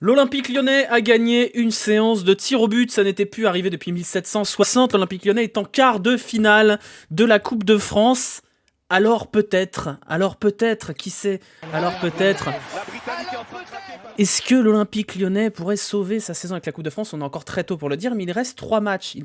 L'Olympique Lyonnais a gagné une séance de tir au but, ça n'était plus arrivé depuis 1760. L'Olympique Lyonnais est en quart de finale de la Coupe de France. Alors peut-être, qui sait, alors peut-être, est-ce que l'Olympique Lyonnais pourrait sauver sa saison avec la Coupe de France? On est encore très tôt pour le dire, mais il reste 3 matchs.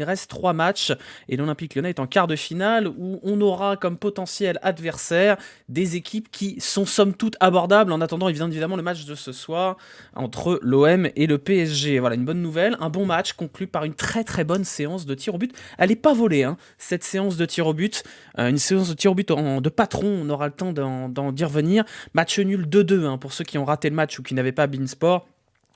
Et l'Olympique Lyonnais est en quart de finale où on aura comme potentiel adversaire des équipes qui sont somme toute abordables en attendant évidemment le match de ce soir entre l'OM et le PSG. Voilà, une bonne nouvelle, un bon match conclu par une très très bonne séance de tir au but. Elle n'est pas volée, hein, cette séance de tir au but. Une séance de tir au but de patron, on aura le temps d'y revenir. Match nul 2-2, hein, pour ceux qui ont raté le match ou qui n'avaient pas Beansport.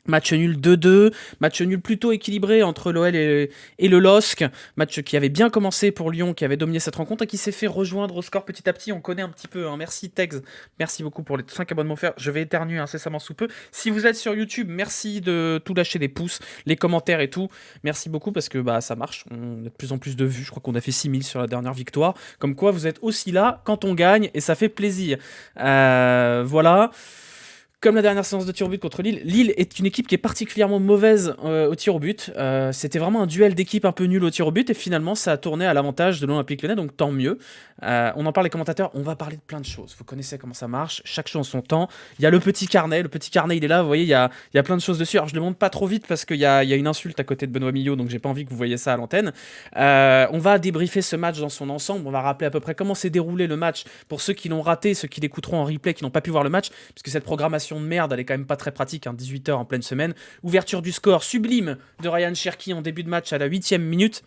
Match nul 2-2, match nul plutôt équilibré entre l'OL et le LOSC, match qui avait bien commencé pour Lyon, qui avait dominé cette rencontre et qui s'est fait rejoindre au score petit à petit. On connaît un petit peu, hein. Merci Tex, merci beaucoup pour les 5 abonnements offerts. Je vais éternuer incessamment sous peu. Si vous êtes sur YouTube, merci de tout lâcher, des pouces, les commentaires et tout. Merci beaucoup parce que ça marche, on a de plus en plus de vues. Je crois qu'on a fait 6000 sur la dernière victoire. Comme quoi vous êtes aussi là quand on gagne et ça fait plaisir. Voilà. Comme la dernière séance de tir au but contre Lille, Lille est une équipe qui est particulièrement mauvaise au tir au but. C'était vraiment un duel d'équipe un peu nul au tir au but et finalement ça a tourné à l'avantage de l'Olympique Lyonnais, donc tant mieux. On en parle les commentateurs, on va parler de plein de choses. Vous connaissez comment ça marche, chaque chose en son temps. Il y a le petit carnet il est là, vous voyez, il y a plein de choses dessus. Alors je le montre pas trop vite parce qu'il y a une insulte à côté de Benoît Millot, donc j'ai pas envie que vous voyez ça à l'antenne. On va débriefer ce match dans son ensemble, on va rappeler à peu près comment s'est déroulé le match pour ceux qui l'ont raté, ceux qui l'écouteront en replay, qui n'ont pas pu voir le match, puisque cette programmation de merde, elle est quand même pas très pratique, hein, 18h en pleine semaine. Ouverture du score sublime de Ryan Cherki en début de match à la 8e minute.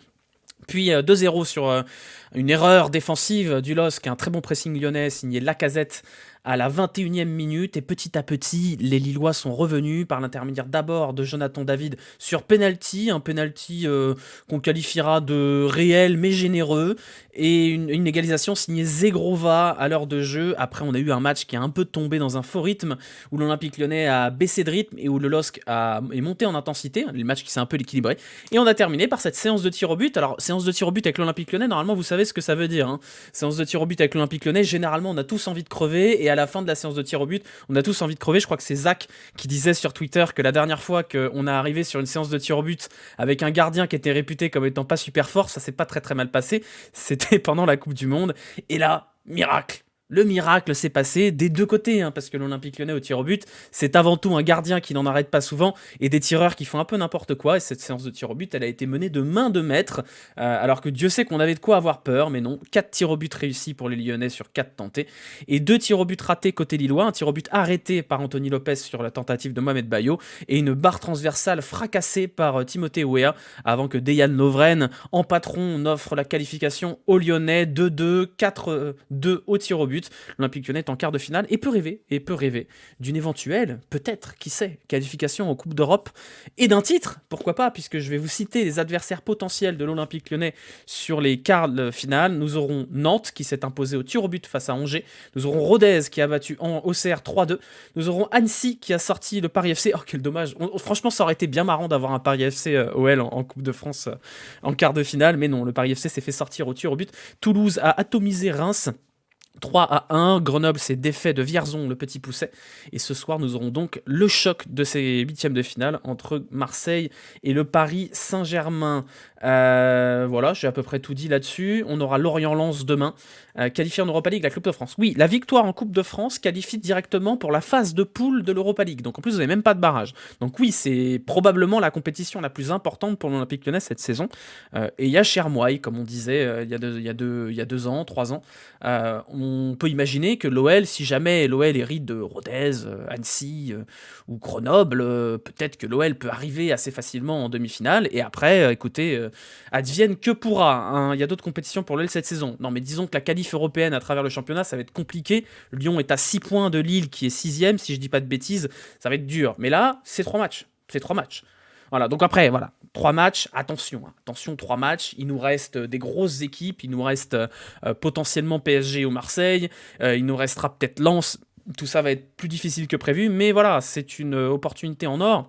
Puis 2-0 sur une erreur défensive du LOSC, un très bon pressing lyonnais signé Lacazette à la 21e minute. Et petit à petit, les Lillois sont revenus par l'intermédiaire d'abord de Jonathan David sur penalty, un penalty qu'on qualifiera de réel mais généreux. Et une égalisation signée Zegrova à l'heure de jeu. Après, on a eu un match qui a un peu tombé dans un faux rythme, où l'Olympique Lyonnais a baissé de rythme et où le LOSC est monté en intensité, le match qui s'est un peu équilibré. Et on a terminé par cette séance de tir au but. Alors, séance de tir au but avec l'Olympique Lyonnais, normalement, vous savez ce que ça veut dire, hein. Séance de tir au but avec l'Olympique Lyonnais, généralement, on a tous envie de crever, et à la fin de la séance de tir au but, on a tous envie de crever. Je crois que c'est Zach qui disait sur Twitter que la dernière fois qu'on est arrivé sur une séance de tir au but avec un gardien qui était réputé comme étant pas super fort, ça s'est pas très très mal passé. C'était pendant la Coupe du Monde. Et là, miracle. Le miracle s'est passé des deux côtés, hein, parce que l'Olympique Lyonnais au tir au but, c'est avant tout un gardien qui n'en arrête pas souvent et des tireurs qui font un peu n'importe quoi. Et cette séance de tir au but, elle a été menée de main de maître, alors que Dieu sait qu'on avait de quoi avoir peur, mais non. 4 tirs au but réussis pour les Lyonnais sur 4 tentés et 2 tirs au but ratés côté lillois. Un tir au but arrêté par Anthony Lopez sur la tentative de Mohamed Bayo et une barre transversale fracassée par Timothée Weah avant que Dejan Lovren, en patron, n'offre la qualification aux Lyonnais. 2-2, 4-2 au tir au but. L'Olympique Lyonnais est en quart de finale et peut rêver d'une éventuelle, peut-être, qui sait, qualification en Coupe d'Europe et d'un titre, pourquoi pas, puisque je vais vous citer les adversaires potentiels de l'Olympique Lyonnais sur les quarts de finale. Nous aurons Nantes qui s'est imposé au tir au but face à Angers, nous aurons Rodez qui a battu Auxerre 3-2, nous aurons Annecy qui a sorti le Paris FC. Oh, quel dommage, franchement ça aurait été bien marrant d'avoir un Paris FC OL en Coupe de France en quart de finale, mais non, le Paris FC s'est fait sortir au tir au but. Toulouse a atomisé Reims 3-1, Grenoble s'est défait de Vierzon, le petit pousset. Et ce soir, nous aurons donc le choc de ces huitièmes de finale entre Marseille et le Paris Saint-Germain. Voilà, j'ai à peu près tout dit là-dessus. On aura Lorient-Lens demain, qualifié en Europa League, la Coupe de France. Oui, la victoire en Coupe de France qualifie directement pour la phase de poule de l'Europa League. Donc en plus, vous n'avez même pas de barrage. Donc oui, c'est probablement la compétition la plus importante pour l'Olympique Lyonnais cette saison. Et il y a Chermoy, comme on disait il y a 2 ans, 3 ans. On peut imaginer que l'OL, si jamais l'OL hérite de Rodez, Annecy ou Grenoble, peut-être que l'OL peut arriver assez facilement en demi-finale. Et après, écoutez, advienne que pourra, hein. Il y a d'autres compétitions pour l'OL cette saison. Non, mais disons que la qualif européenne à travers le championnat, ça va être compliqué. Lyon est à 6 points de Lille, qui est 6ème, si je dis pas de bêtises. Ça va être dur. Mais là, c'est 3 matchs. C'est 3 matchs. Voilà, donc après, voilà, 3 matchs, attention, 3 matchs, il nous reste des grosses équipes, il nous reste potentiellement PSG ou Marseille, il nous restera peut-être Lens, tout ça va être plus difficile que prévu, mais voilà, c'est une opportunité en or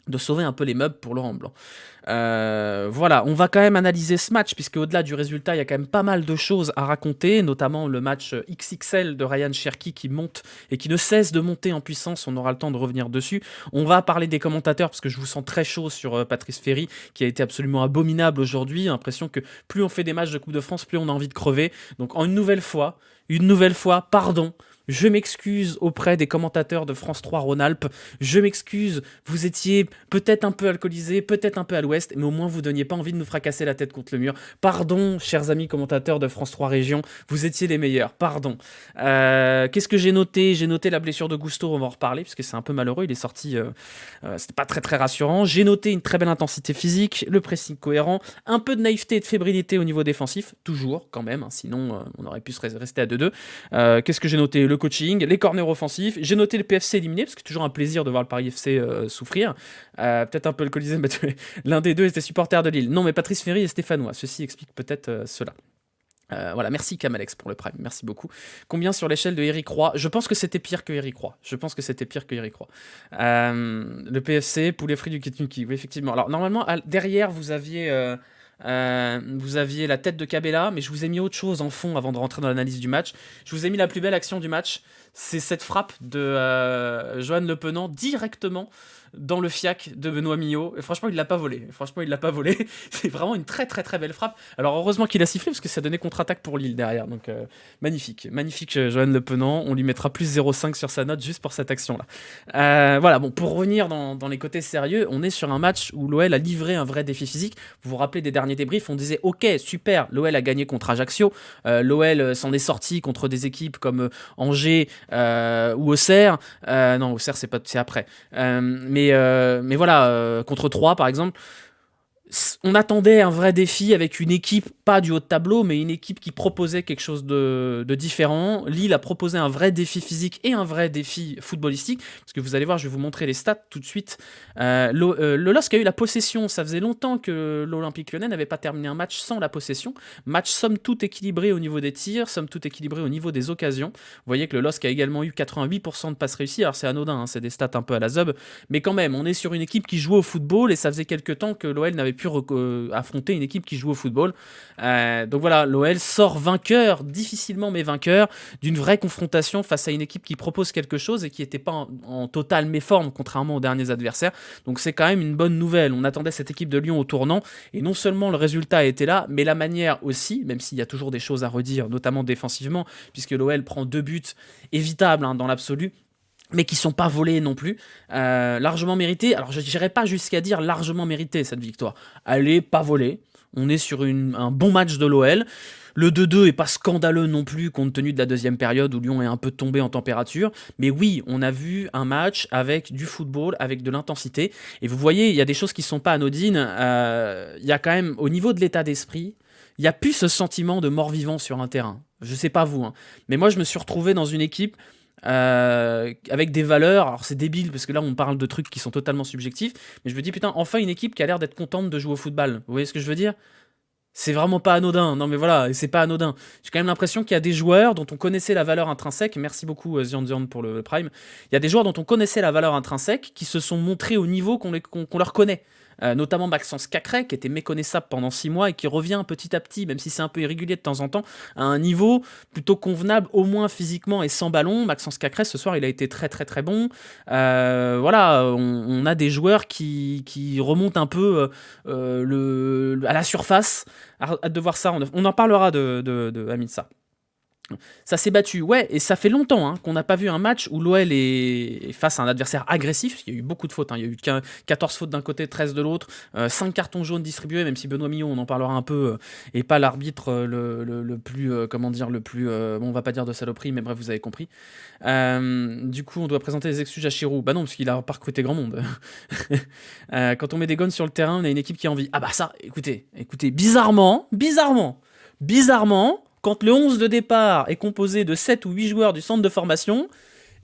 de sauver un peu les meubles pour Laurent Blanc. Voilà, on va quand même analyser ce match, puisque au-delà du résultat, il y a quand même pas mal de choses à raconter, notamment le match XXL de Ryan Cherki qui monte et qui ne cesse de monter en puissance, on aura le temps de revenir dessus. On va parler des commentateurs, parce que je vous sens très chaud sur Patrice Ferry, qui a été absolument abominable aujourd'hui. L'impression que plus on fait des matchs de Coupe de France, plus on a envie de crever. Donc une nouvelle fois, pardon. Je m'excuse auprès des commentateurs de France 3 Rhône-Alpes. Je m'excuse, vous étiez peut-être un peu alcoolisés, peut-être un peu à l'ouest, mais au moins vous donniez pas envie de nous fracasser la tête contre le mur. Pardon, chers amis commentateurs de France 3 Région, vous étiez les meilleurs, pardon. Qu'est-ce que j'ai noté? J'ai noté la blessure de Gusto, on va en reparler, parce que c'est un peu malheureux, il est sorti, c'était pas très très rassurant. J'ai noté une très belle intensité physique, le pressing cohérent, un peu de naïveté et de fébrilité au niveau défensif, toujours quand même, hein, sinon on aurait pu rester à 2-2. Qu'est-ce que j'ai noté? Le coaching, les corners offensifs. J'ai noté le PFC éliminé, parce que c'est toujours un plaisir de voir le Paris FC souffrir. Peut-être un peu alcoolisé, mais l'un des deux était supporter de Lille. Non, mais Patrice Ferry est stéphanois. Ceci explique peut-être cela. Voilà, merci Kamalex pour le prime, merci beaucoup. Combien sur l'échelle de Eric Roy? Je pense que c'était pire que Eric Roy. Le PFC, poulet frit du Kituki, oui, effectivement. Alors, normalement, derrière, vous aviez la tête de Cabella, mais je vous ai mis autre chose en fond avant de rentrer dans l'analyse du match. Je vous ai mis la plus belle action du match. C'est cette frappe de Johan Le Penant directement dans le fiac de Benoît Millot. Et franchement, il l'a pas volé. C'est vraiment une très très très belle frappe. Alors heureusement qu'il a sifflé parce que ça donnait contre-attaque pour Lille derrière. Donc magnifique Johan Le Penant. On lui mettra plus 0,5 sur sa note juste pour cette action-là. Voilà, bon, pour revenir dans les côtés sérieux, on est sur un match où l'OL a livré un vrai défi physique. Vous vous rappelez des derniers débriefs, on disait ok, super, l'OL a gagné contre Ajaccio. L'OL s'en est sorti contre des équipes comme Angers ou Auxerre. Non, Auxerre c'est après. Mais voilà, contre 3 par exemple, on attendait un vrai défi avec une équipe, pas du haut de tableau, mais une équipe qui proposait quelque chose de différent. Lille a proposé un vrai défi physique et un vrai défi footballistique, parce que vous allez voir, je vais vous montrer les stats tout de suite. Le LOSC a eu la possession, ça faisait longtemps que l'Olympique Lyonnais n'avait pas terminé un match sans la possession. Match somme toute équilibré au niveau des tirs, somme toute équilibré au niveau des occasions. Vous voyez que le LOSC a également eu 88% de passes réussies, alors c'est anodin, hein, c'est des stats un peu à la zob, mais quand même, on est sur une équipe qui jouait au football, et ça faisait quelques temps que l'OL n'avait plus affronter une équipe qui joue au football. Donc voilà, l'OL sort vainqueur, difficilement mais vainqueur, d'une vraie confrontation face à une équipe qui propose quelque chose et qui n'était pas en totale méforme, contrairement aux derniers adversaires. Donc c'est quand même une bonne nouvelle. On attendait cette équipe de Lyon au tournant, et non seulement le résultat a été là, mais la manière aussi, même s'il y a toujours des choses à redire, notamment défensivement, puisque l'OL prend 2 buts évitables dans l'absolu, mais qui sont pas volés non plus, largement mérités. Alors je n'irai pas jusqu'à dire largement mérité cette victoire. Elle est pas volée, on est sur un bon match de l'OL. Le 2-2 est pas scandaleux non plus compte tenu de la deuxième période où Lyon est un peu tombé en température. Mais oui, on a vu un match avec du football, avec de l'intensité. Et vous voyez, il y a des choses qui sont pas anodines. Il y a quand même, au niveau de l'état d'esprit, il n'y a plus ce sentiment de mort-vivant sur un terrain. Je sais pas vous, hein, mais moi je me suis retrouvé dans une équipe avec des valeurs. Alors c'est débile parce que là on parle de trucs qui sont totalement subjectifs, mais je me dis putain, enfin une équipe qui a l'air d'être contente de jouer au football. Vous voyez ce que je veux dire? C'est vraiment pas anodin. Non mais voilà, c'est pas anodin. J'ai quand même l'impression qu'il y a des joueurs dont on connaissait la valeur intrinsèque. Merci beaucoup Zian Zian pour le prime. Il y a des joueurs dont on connaissait la valeur intrinsèque qui se sont montrés au niveau qu'on leur connaît. Notamment Maxence Cacré, qui était méconnaissable pendant 6 mois et qui revient petit à petit, même si c'est un peu irrégulier de temps en temps, à un niveau plutôt convenable, au moins physiquement et sans ballon. Maxence Cacré, ce soir, il a été très très très bon. Voilà, on a des joueurs qui remontent un peu à la surface. Hâte de voir ça, on en parlera de Hamidsa. Ça s'est battu, ouais, et ça fait longtemps qu'on n'a pas vu un match où l'OL est face à un adversaire agressif, parce qu'il y a eu beaucoup de fautes, il y a eu 14 fautes d'un côté, 13 de l'autre, 5 cartons jaunes distribués, même si Benoît Millot, on en parlera un peu, est pas l'arbitre le plus, bon, on va pas dire de saloperie, mais bref, vous avez compris. Du coup, on doit présenter les excuses à Chirou. Bah non, parce qu'il a pas recruté grand monde. Quand on met des gones sur le terrain, on a une équipe qui a envie. Ah bah ça, écoutez, bizarrement, quand le 11 de départ est composé de 7 ou 8 joueurs du centre de formation,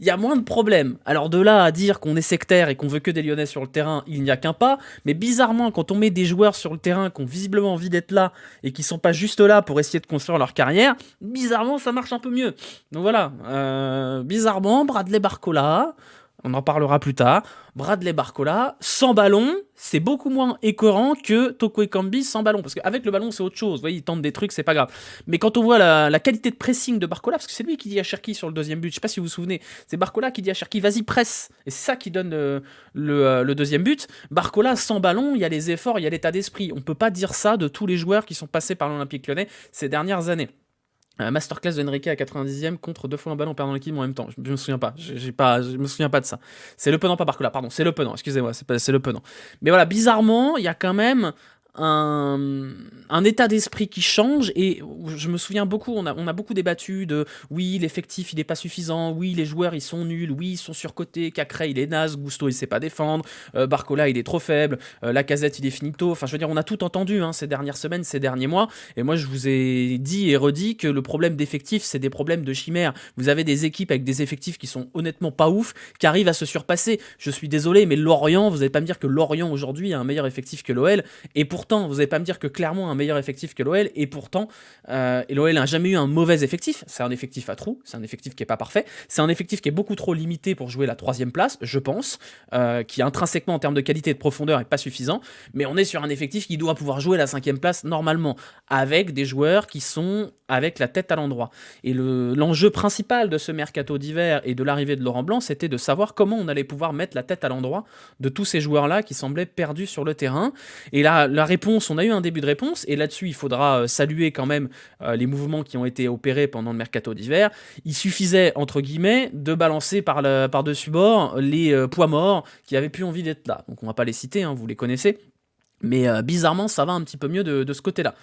il y a moins de problèmes. Alors de là à dire qu'on est sectaire et qu'on veut que des Lyonnais sur le terrain, il n'y a qu'un pas. Mais bizarrement, quand on met des joueurs sur le terrain qui ont visiblement envie d'être là et qui sont pas juste là pour essayer de construire leur carrière, bizarrement, ça marche un peu mieux. Donc voilà, bizarrement, Bradley Barcola, on en parlera plus tard. Bradley Barcola, sans ballon, c'est beaucoup moins écœurant que Toko Ekambi sans ballon. Parce qu'avec le ballon, c'est autre chose. Vous voyez, il tente des trucs, c'est pas grave. Mais quand on voit la qualité de pressing de Barcola, parce que c'est lui qui dit à Cherki sur le deuxième but, je sais pas si vous vous souvenez, c'est Barcola qui dit à Cherki, vas-y, presse. Et c'est ça qui donne le deuxième but. Barcola, sans ballon, il y a les efforts, il y a l'état d'esprit. On peut pas dire ça de tous les joueurs qui sont passés par l'Olympique Lyonnais ces dernières années. Masterclass de Enrique à 90e contre 2 fois un ballon perdant l'équipe en même temps. Je me souviens pas. Je me souviens pas de ça. C'est Le Penant, pas Barcola, pardon. C'est Le Penant, excusez-moi. C'est Le Penant. Mais voilà, bizarrement, il y a quand même un état d'esprit qui change, et je me souviens beaucoup, on a beaucoup débattu de oui, l'effectif il est pas suffisant, oui, les joueurs ils sont nuls, oui, ils sont surcotés, Cacré il est naze, Gusto il sait pas défendre, Barcola il est trop faible, Lacazette il est finito, enfin je veux dire, on a tout entendu ces dernières semaines, ces derniers mois, et moi je vous ai dit et redit que le problème d'effectif c'est des problèmes de chimère. Vous avez des équipes avec des effectifs qui sont honnêtement pas ouf, qui arrivent à se surpasser. Je suis désolé, mais Lorient, vous allez pas me dire que Lorient aujourd'hui a un meilleur effectif que l'OL, et pourtant vous n'allez pas me dire que Clermont a un meilleur effectif que l'OL, et pourtant l'OL n'a jamais eu un mauvais effectif. C'est un effectif à trous, c'est un effectif qui n'est pas parfait, c'est un effectif qui est beaucoup trop limité pour jouer la 3e place, je pense, qui intrinsèquement en termes de qualité et de profondeur n'est pas suffisant, mais on est sur un effectif qui doit pouvoir jouer la 5e place normalement, avec des joueurs qui sont avec la tête à l'endroit. Et l'enjeu principal de ce mercato d'hiver et de l'arrivée de Laurent Blanc, c'était de savoir comment on allait pouvoir mettre la tête à l'endroit de tous ces joueurs-là qui semblaient perdus sur le terrain. Et là, la réponse, on a eu un début de réponse, et là-dessus, il faudra saluer quand même les mouvements qui ont été opérés pendant le mercato d'hiver. Il suffisait, entre guillemets, de balancer par-dessus bord les poids morts qui avaient plus envie d'être là. Donc on va pas les citer, vous les connaissez. Mais bizarrement, ça va un petit peu mieux de ce côté-là.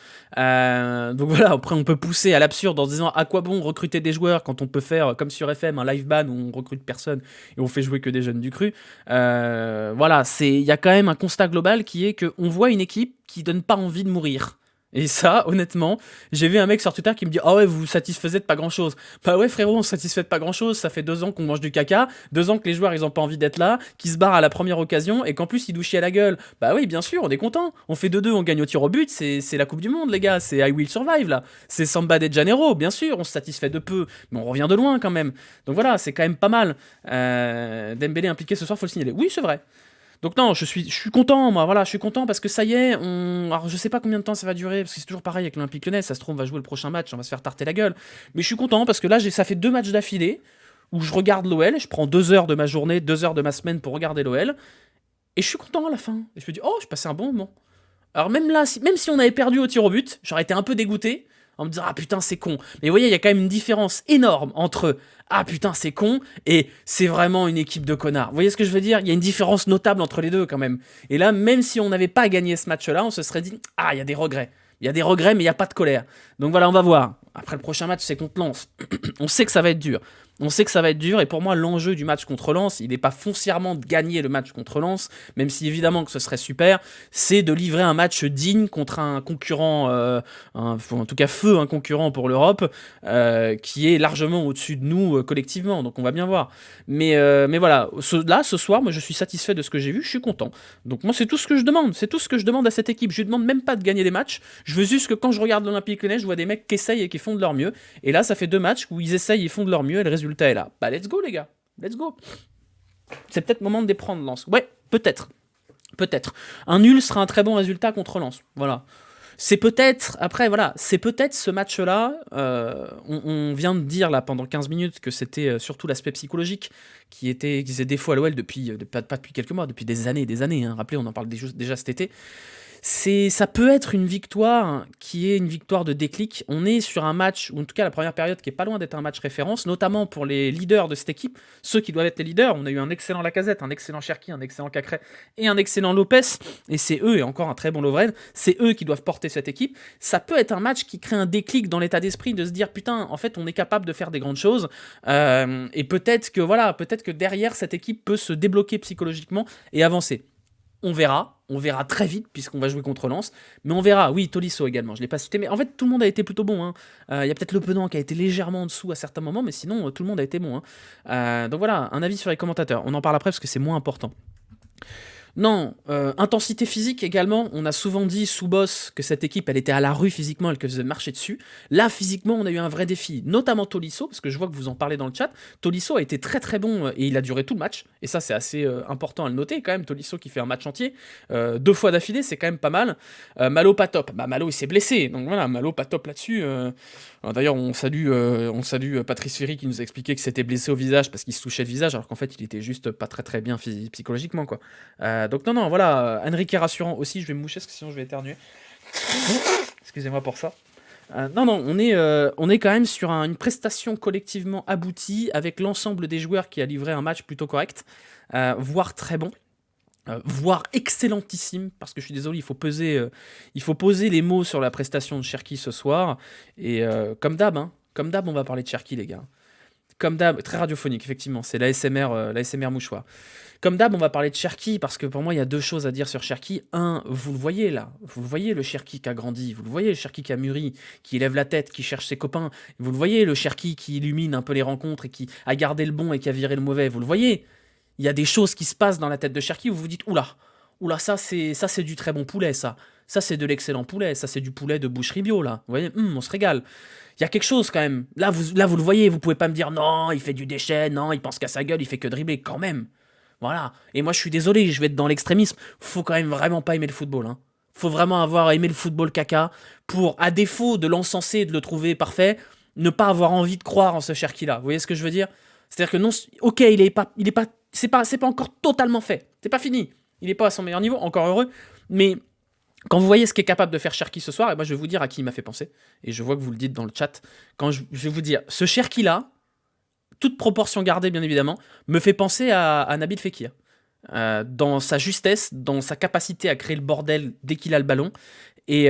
Donc voilà, après on peut pousser à l'absurde en se disant à quoi bon recruter des joueurs quand on peut faire, comme sur FM, un live ban où on recrute personne et on fait jouer que des jeunes du cru. Voilà, il y a quand même un constat global qui est qu'on voit une équipe qui donne pas envie de mourir. Et ça, honnêtement, j'ai vu un mec sur Twitter qui me dit « Ah ouais, vous vous satisfaisez de pas grand-chose. » Bah ouais, frérot, on se satisfait de pas grand-chose. Ça fait 2 ans qu'on mange du caca, 2 ans que les joueurs, ils ont pas envie d'être là, qu'ils se barrent à la première occasion, et qu'en plus, ils douchent à la gueule. Bah oui, bien sûr, on est content. On fait 2-2, on gagne au tir au but, c'est la Coupe du Monde, les gars. C'est I Will Survive, là. C'est Samba de Janeiro, bien sûr, on se satisfait de peu, mais on revient de loin, quand même. Donc voilà, c'est quand même pas mal. Dembélé impliqué ce soir, faut le signaler. Oui, c'est vrai. Donc non, je suis content, moi, voilà, je suis content parce que ça y est, alors je sais pas combien de temps ça va durer, parce que c'est toujours pareil avec l'Olympique Lyonnais, ça se trouve on va jouer le prochain match, on va se faire tarter la gueule, mais je suis content parce que là, ça fait 2 matchs d'affilée où je regarde l'OL, je prends 2 heures de ma journée, 2 heures de ma semaine pour regarder l'OL, et je suis content à la fin, et je me dis, oh, j'ai passé un bon moment. Alors même là, même si on avait perdu au tir au but, j'aurais été un peu dégoûté, en me disant « Ah putain, c'est con ». Mais vous voyez, il y a quand même une différence énorme entre « Ah putain, c'est con » et « C'est vraiment une équipe de connards ». Vous voyez ce que je veux dire ? Il y a une différence notable entre les deux quand même. Et là, même si on n'avait pas gagné ce match-là, on se serait dit « Ah, il y a des regrets ». Il y a des regrets, mais il n'y a pas de colère. Donc voilà, on va voir. Après le prochain match, c'est contre Lens. On sait que ça va être dur. On sait que ça va être dur, et pour moi, l'enjeu du match contre Lens, il n'est pas foncièrement de gagner le match contre Lens, même si évidemment que ce serait super, c'est de livrer un match digne contre un concurrent, en tout cas feu, un concurrent pour l'Europe, qui est largement au-dessus de nous collectivement, donc on va bien voir. Mais voilà, là, ce soir, moi je suis satisfait de ce que j'ai vu, je suis content. Donc moi, c'est tout ce que je demande, c'est tout ce que je demande à cette équipe. Je lui demande même pas de gagner des matchs, je veux juste que quand je regarde l'Olympique Lyonnais, je vois des mecs qui essayent et qui font de leur mieux, et là, ça fait 2 matchs où ils essayent et font de leur mieux, et le résultat est là. Bah let's go les gars, let's go. C'est peut-être le moment de déprendre Lens. Ouais, peut-être. Peut-être. Un nul sera un très bon résultat contre Lens. Voilà. C'est peut-être, après voilà, c'est peut-être ce match-là, on vient de dire là pendant 15 minutes que c'était surtout l'aspect psychologique qui faisait défaut à l'OL pas depuis quelques mois, depuis des années et des années. Rappelez, on en parle déjà cet été. Ça peut être une victoire qui est une victoire de déclic. On est sur un match, ou en tout cas la première période, qui est pas loin d'être un match référence, notamment pour les leaders de cette équipe, ceux qui doivent être les leaders. On a eu un excellent Lacazette, un excellent Cherki, un excellent Cacré et un excellent Lopez, et c'est eux, et encore un très bon Lovren, c'est eux qui doivent porter cette équipe. Ça peut être un match qui crée un déclic dans l'état d'esprit de se dire putain, en fait on est capable de faire des grandes choses, et peut-être que derrière cette équipe peut se débloquer psychologiquement et avancer. On verra très vite puisqu'on va jouer contre Lens, mais on verra. Oui, Tolisso également, je ne l'ai pas cité, mais en fait tout le monde a été plutôt bon. Il y a peut-être Le Penant qui a été légèrement en dessous à certains moments, mais sinon tout le monde a été bon. Donc voilà, un avis sur les commentateurs. On en parle après parce que c'est moins important. Non, intensité physique également. On a souvent dit sous Boss que cette équipe, elle était à la rue physiquement, elle faisait marcher dessus. Là, physiquement, on a eu un vrai défi, notamment Tolisso, parce que je vois que vous en parlez dans le chat. Tolisso a été très très bon et il a duré tout le match. Et ça, c'est assez important à le noter quand même. Tolisso qui fait un match entier, 2 fois d'affilée, c'est quand même pas mal. Malo pas top. Bah Malo il s'est blessé, donc voilà, Malo pas top là-dessus. Alors, d'ailleurs, on salue Patrice Ferry qui nous a expliqué que c'était blessé au visage parce qu'il se touchait le visage, alors qu'en fait, il était juste pas très très bien psychologiquement quoi. Donc non, voilà, Enrique est rassurant aussi, je vais me moucher parce que sinon je vais éternuer. Excusez-moi pour ça. Non, non, on est quand même sur une prestation collectivement aboutie avec l'ensemble des joueurs qui a livré un match plutôt correct, voire très bon. Voire excellentissime, parce que je suis désolé, il faut poser les mots sur la prestation de Cherki ce soir. Et comme d'hab, on va parler de Cherki, les gars. Comme d'hab, très radiophonique, effectivement, c'est l'ASMR mouchoir. Comme d'hab, on va parler de Cherki, parce que pour moi, il y a deux choses à dire sur Cherki. Un, vous le voyez là, vous le voyez le Cherki qui a grandi, vous le voyez le Cherki qui a mûri, qui lève la tête, qui cherche ses copains, vous le voyez le Cherki qui illumine un peu les rencontres et qui a gardé le bon et qui a viré le mauvais, vous le voyez. Il y a des choses qui se passent dans la tête de Cherki où vous vous dites, oula, oula, ça c'est du très bon poulet, ça. Ça c'est de l'excellent poulet, ça c'est du poulet de boucherie bio là. Vous voyez, on se régale. Il y a quelque chose quand même. Là, vous le voyez, vous pouvez pas me dire non, il fait du déchet, non, il pense qu'à sa gueule, il fait que dribbler quand même. Voilà. Et moi, je suis désolé, je vais être dans l'extrémisme. Faut quand même vraiment pas aimer le football. Faut vraiment avoir aimé le football caca pour, à défaut de l'encenser et de le trouver parfait, ne pas avoir envie de croire en ce Cherki-là. Vous voyez ce que je veux dire? C'est-à-dire que non, ok, c'est pas encore totalement fait. C'est pas fini. Il est pas à son meilleur niveau, encore heureux. Mais quand vous voyez ce qu'est capable de faire Cherki ce soir, et moi je vais vous dire à qui il m'a fait penser. Et je vois que vous le dites dans le chat. Quand je vais vous dire, ce Cherki-là, toute proportion gardée bien évidemment, me fait penser à Nabil Fekir. Dans sa justesse, dans sa capacité à créer le bordel dès qu'il a le ballon, et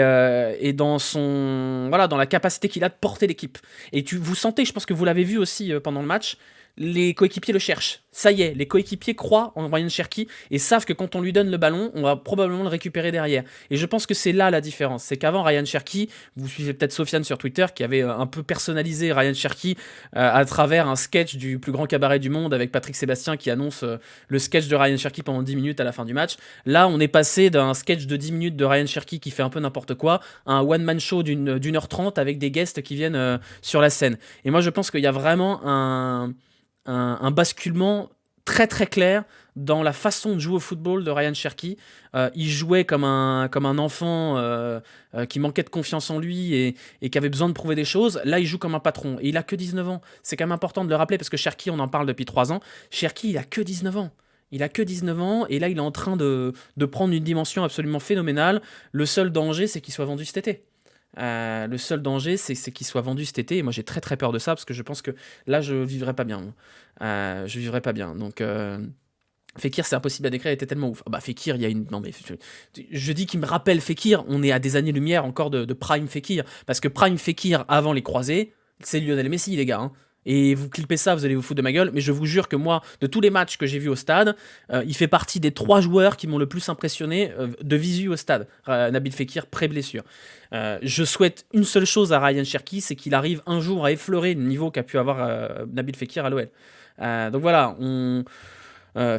dans dans la capacité qu'il a de porter l'équipe. Et vous sentez, je pense que vous l'avez vu aussi pendant le match, les coéquipiers le cherchent. Ça y est, les coéquipiers croient en Ryan Cherki et savent que quand on lui donne le ballon, on va probablement le récupérer derrière. Et je pense que c'est là la différence. C'est qu'avant, Ryan Cherki, vous suivez peut-être Sofiane sur Twitter, qui avait un peu personnalisé Ryan Cherki à travers un sketch du plus grand cabaret du monde avec Patrick Sébastien qui annonce le sketch de Ryan Cherki pendant 10 minutes à la fin du match. Là, on est passé d'un sketch de 10 minutes de Ryan Cherki qui fait un peu n'importe quoi à un one-man show d'une heure 30 avec des guests qui viennent sur la scène. Et moi, je pense qu'il y a vraiment un basculement très très clair dans la façon de jouer au football de Ryan Cherki. Il jouait comme un enfant qui manquait de confiance en lui et qui avait besoin de prouver des choses. Là, il joue comme un patron. Et il a que 19 ans. C'est quand même important de le rappeler parce que Cherki, on en parle depuis 3 ans. Cherki, il a que 19 ans. Il a que 19 ans et là, il est en train de prendre une dimension absolument phénoménale. Le seul danger, c'est qu'il soit vendu cet été. Le seul danger, c'est qu'il soit vendu cet été. Et moi, j'ai très très peur de ça parce que je pense que là, je vivrais pas bien. Je vivrais pas bien. Donc, Fekir, c'est impossible à décrire. Il était tellement ouf. Bah, Fekir, il y a une. Non, mais je dis qu'il me rappelle Fekir. On est à des années-lumière encore de Prime Fekir. Parce que Prime Fekir, avant les croisés, c'est Lionel Messi, les gars. Et vous clippez ça, vous allez vous foutre de ma gueule. Mais je vous jure que moi, de tous les matchs que j'ai vus au stade, il fait partie des 3 joueurs qui m'ont le plus impressionné de visu au stade. Nabil Fekir, pré-blessure. Je souhaite une seule chose à Ryan Cherki, c'est qu'il arrive un jour à effleurer le niveau qu'a pu avoir Nabil Fekir à l'OL. Donc voilà,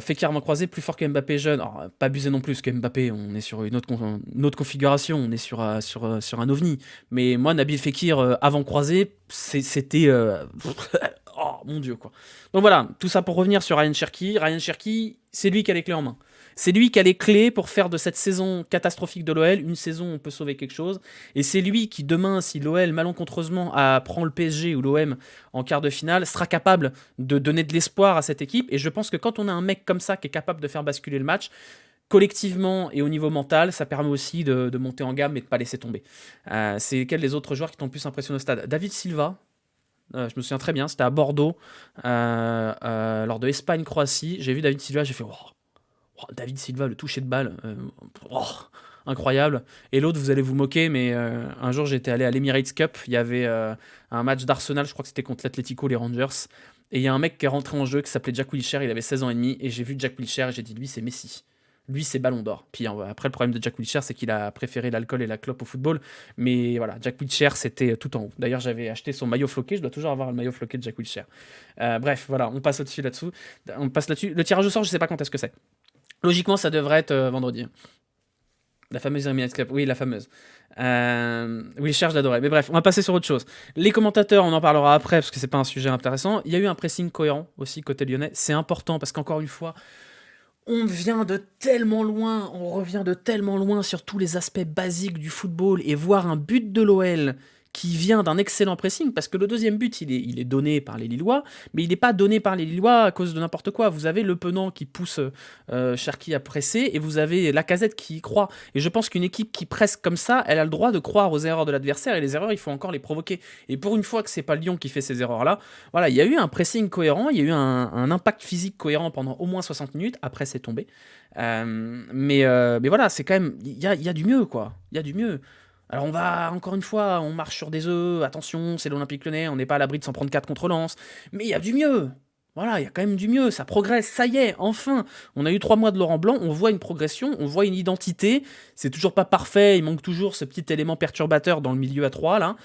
Fekir m'a croisé plus fort que Mbappé jeune. Alors, pas abusé non plus, parce que Mbappé, on est sur une autre configuration, on est sur un ovni. Mais moi, Nabil Fekir, avant croisé, c'était... oh mon Dieu, quoi. Donc voilà, tout ça pour revenir sur Ryan Cherki. Ryan Cherki, c'est lui qui a les clés en main. C'est lui qui a les clés pour faire de cette saison catastrophique de l'OL une saison où on peut sauver quelque chose. Et c'est lui qui, demain, si l'OL malencontreusement prend le PSG ou l'OM en quart de finale, sera capable de donner de l'espoir à cette équipe. Et je pense que quand on a un mec comme ça qui est capable de faire basculer le match, collectivement et au niveau mental, ça permet aussi de monter en gamme et de ne pas laisser tomber. C'est quels les autres joueurs qui t'ont le plus impressionné au stade? David Silva, je me souviens très bien, c'était à Bordeaux, lors de Espagne-Croatie. J'ai vu David Silva, j'ai fait David Silva, le toucher de balle, incroyable. Et l'autre, vous allez vous moquer, mais un jour j'étais allé à l'Emirates Cup, il y avait un match d'Arsenal, je crois que c'était contre l'Atlético, les Rangers, et il y a un mec qui est rentré en jeu qui s'appelait Jack Wilshere, il avait 16 ans et demi, et j'ai vu Jack Wilshere et j'ai dit, lui c'est Messi. Lui, c'est Ballon d'Or. Puis après, le problème de Jack Wilshere, c'est qu'il a préféré l'alcool et la clope au football. Mais voilà, Jack Wilshere, c'était tout en haut. D'ailleurs, j'avais acheté son maillot floqué. Je dois toujours avoir le maillot floqué de Jack Wilshere. Bref, voilà, on passe là-dessus. On passe là-dessus. Le tirage au sort, je sais pas quand est-ce que c'est. Logiquement, ça devrait être vendredi. La fameuse Emirates Cup, oui, la fameuse. Oui, je cherche d'adorer. Mais bref, on va passer sur autre chose. Les commentateurs, on en parlera après parce que c'est pas un sujet intéressant. Il y a eu un pressing cohérent aussi côté lyonnais. C'est important parce qu'encore une fois, on vient de tellement loin, on revient de tellement loin sur tous les aspects basiques du football et voir un but de l'OL qui vient d'un excellent pressing, parce que le deuxième but, il est donné par les Lillois, mais il n'est pas donné par les Lillois à cause de n'importe quoi. Vous avez Le Penant qui pousse Cherki à presser, et vous avez Lacazette qui y croit. Et je pense qu'une équipe qui presse comme ça, elle a le droit de croire aux erreurs de l'adversaire, et les erreurs, il faut encore les provoquer. Et pour une fois que c'est pas Lyon qui fait ces erreurs-là, voilà, il y a eu un pressing cohérent, il y a eu un impact physique cohérent pendant au moins 60 minutes, après c'est tombé. Mais voilà, c'est quand même, il y a du mieux, quoi. Il y a du mieux. Alors on va, encore une fois, on marche sur des œufs, attention, c'est l'Olympique Lyonnais, on n'est pas à l'abri de s'en prendre 4 contre Lens, mais il y a du mieux. Voilà, il y a quand même du mieux, ça progresse, ça y est, enfin. On a eu 3 mois de Laurent Blanc, on voit une progression, on voit une identité, c'est toujours pas parfait, il manque toujours ce petit élément perturbateur dans le milieu à 3 là,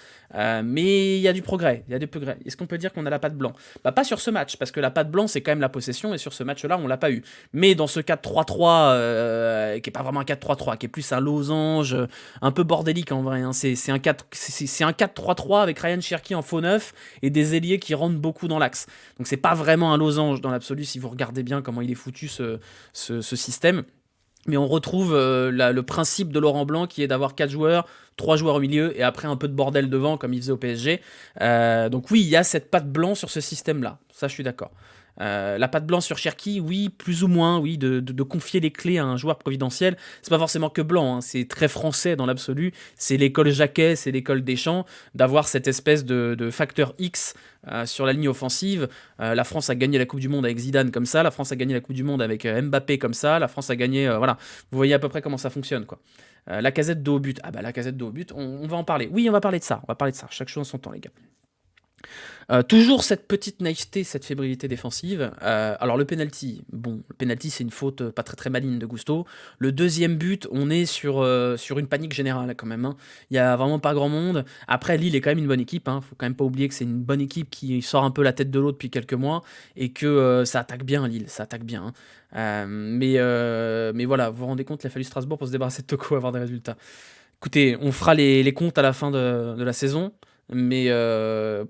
mais il y a du progrès, il y a du progrès. Est-ce qu'on peut dire qu'on a la patte blanc? Bah pas sur ce match, parce que la patte blanc c'est quand même la possession, et sur ce match-là on l'a pas eu. Mais dans ce 4-3-3, qui est pas vraiment un 4-3-3, qui est plus un losange, un peu bordélique en vrai, hein. C'est un 4-3-3 avec Ryan Cherki en faux neuf, et des ailiers qui rentrent beaucoup dans l'axe. Donc c'est pas vraiment un losange dans l'absolu si vous regardez bien comment il est foutu ce système. Mais on retrouve le principe de Laurent Blanc qui est d'avoir 4 joueurs, 3 joueurs au milieu et après un peu de bordel devant comme il faisait au PSG. Donc oui, il y a cette patte blanc sur ce système-là, ça je suis d'accord. La patte blanc sur Cherki, oui, plus ou moins, oui, de confier les clés à un joueur providentiel. C'est pas forcément que blanc, hein, c'est très français dans l'absolu. C'est l'école Jacquet, c'est l'école Deschamps, d'avoir cette espèce de facteur X sur la ligne offensive. La France a gagné la Coupe du Monde avec Zidane comme ça, la France a gagné la Coupe du Monde avec Mbappé comme ça, la France a gagné, voilà. Vous voyez à peu près comment ça fonctionne, quoi. Lacazette de haut but, ah bah Lacazette de haut but, on va en parler. Oui, on va parler de ça, chaque chose en son temps, les gars. Toujours cette petite naïveté, cette fébrilité défensive. Alors le penalty, bon, le penalty c'est une faute pas très très maligne de Gusto. Le deuxième but, on est sur une panique générale quand même, hein. Il y a vraiment pas grand monde. Après Lille est quand même une bonne équipe, hein. Faut quand même pas oublier que c'est une bonne équipe qui sort un peu la tête de l'eau depuis quelques mois et que ça attaque bien Lille, ça attaque bien, hein. Mais voilà, vous vous rendez compte, il a fallu Strasbourg pour se débarrasser de Toko, avoir des résultats. Écoutez, on fera les comptes à la fin de la saison. Mais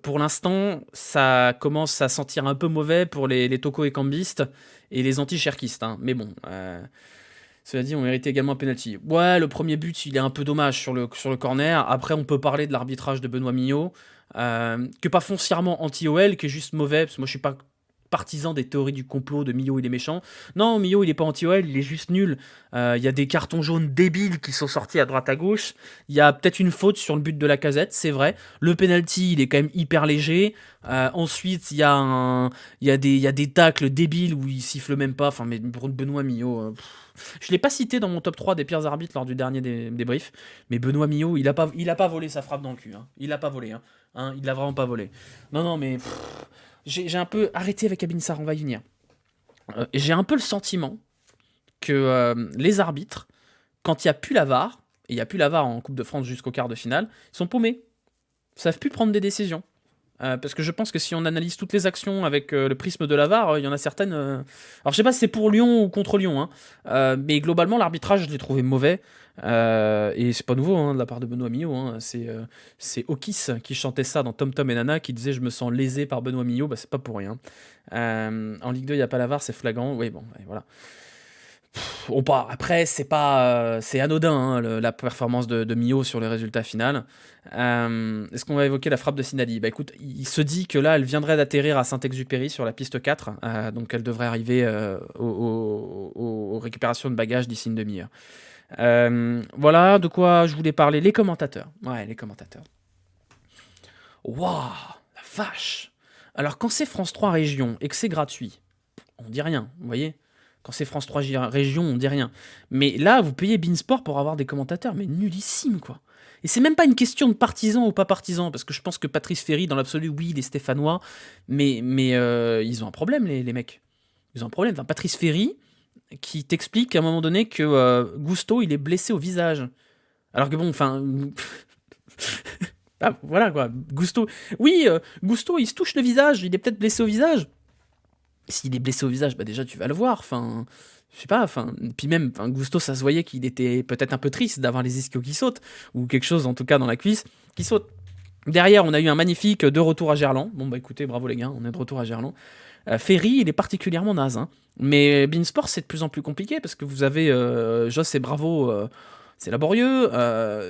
pour l'instant, ça commence à sentir un peu mauvais pour les Toko et Cambistes et les anti-cherkistes, hein. Mais bon, cela dit, on méritait également un penalty. Ouais, le premier but, il est un peu dommage sur le corner. Après, on peut parler de l'arbitrage de Benoît Mignot, que pas foncièrement anti-OL, qui est juste mauvais, parce que moi, je suis pas partisan des théories du complot de Millot il est méchant. Non, Millot il est pas anti-OL, il est juste nul. Il y a des cartons jaunes débiles qui sont sortis à droite à gauche. Il y a peut-être une faute sur le but de Lacazette, c'est vrai. Le penalty il est quand même hyper léger. Ensuite il y a des tacles débiles où il siffle même pas. Enfin mais Benoît Millot, je l'ai pas cité dans mon top 3 des pires arbitres lors du dernier débrief, mais Benoît Millot il a pas volé sa frappe dans le cul, hein. Il a pas volé, hein. Il l'a vraiment pas volé. Non mais j'ai un peu arrêté avec Abin Sarr, on va y venir. J'ai un peu le sentiment que les arbitres, quand il n'y a plus la VAR, et il n'y a plus la VAR en Coupe de France jusqu'au quart de finale, ils sont paumés. Ils ne savent plus prendre des décisions. Parce que je pense que si on analyse toutes les actions avec le prisme de la VAR, il y en a certaines... Alors je sais pas si c'est pour Lyon ou contre Lyon, hein, mais globalement l'arbitrage je l'ai trouvé mauvais. Et c'est pas nouveau, hein, de la part de Benoît Mignot, hein. C'est Okis qui chantait ça dans Tom Tom et Nana, qui disait je me sens lésé par Benoît Mignot, bah c'est pas pour rien. En Ligue 2 il n'y a pas la VAR, c'est flagrant, oui bon, ouais, voilà. Après, c'est anodin, hein, la performance de Mio sur le résultat final. Est-ce qu'on va évoquer la frappe de Sinali? Bah écoute, il se dit que là, elle viendrait d'atterrir à Saint-Exupéry sur la piste 4, donc elle devrait arriver aux récupérations de bagages d'ici une demi-heure. Voilà de quoi je voulais parler. Les commentateurs. Ouais, les commentateurs. Waouh, la vache! Alors, quand c'est France 3 Région et que c'est gratuit, on dit rien, vous voyez? Quand c'est France 3 Région, on dit rien. Mais là, vous payez Beansport pour avoir des commentateurs, mais nullissime, quoi. Et c'est même pas une question de partisan ou pas partisan, parce que je pense que Patrice Ferry, dans l'absolu, oui, il est stéphanois, mais ils ont un problème, les mecs. Ils ont un problème. Enfin, Patrice Ferry, qui t'explique à un moment donné que Gusto, il est blessé au visage. Alors que bon, enfin... ah, voilà, quoi. Gusto... Oui, Gusto, il se touche le visage, il est peut-être blessé au visage. S'il est blessé au visage, bah déjà tu vas le voir. Enfin, Je sais pas, enfin, puis même, enfin, Gusto, ça se voyait qu'il était peut-être un peu triste d'avoir les ischios qui sautent, ou quelque chose en tout cas dans la cuisse qui saute. Derrière, on a eu un magnifique de retour à Gerland. Bon, bah écoutez, bravo les gars, on est de retour à Gerland. Ferry, il est particulièrement naze, hein. Mais Beansport, c'est de plus en plus compliqué parce que vous avez Joss et Bravo, c'est laborieux.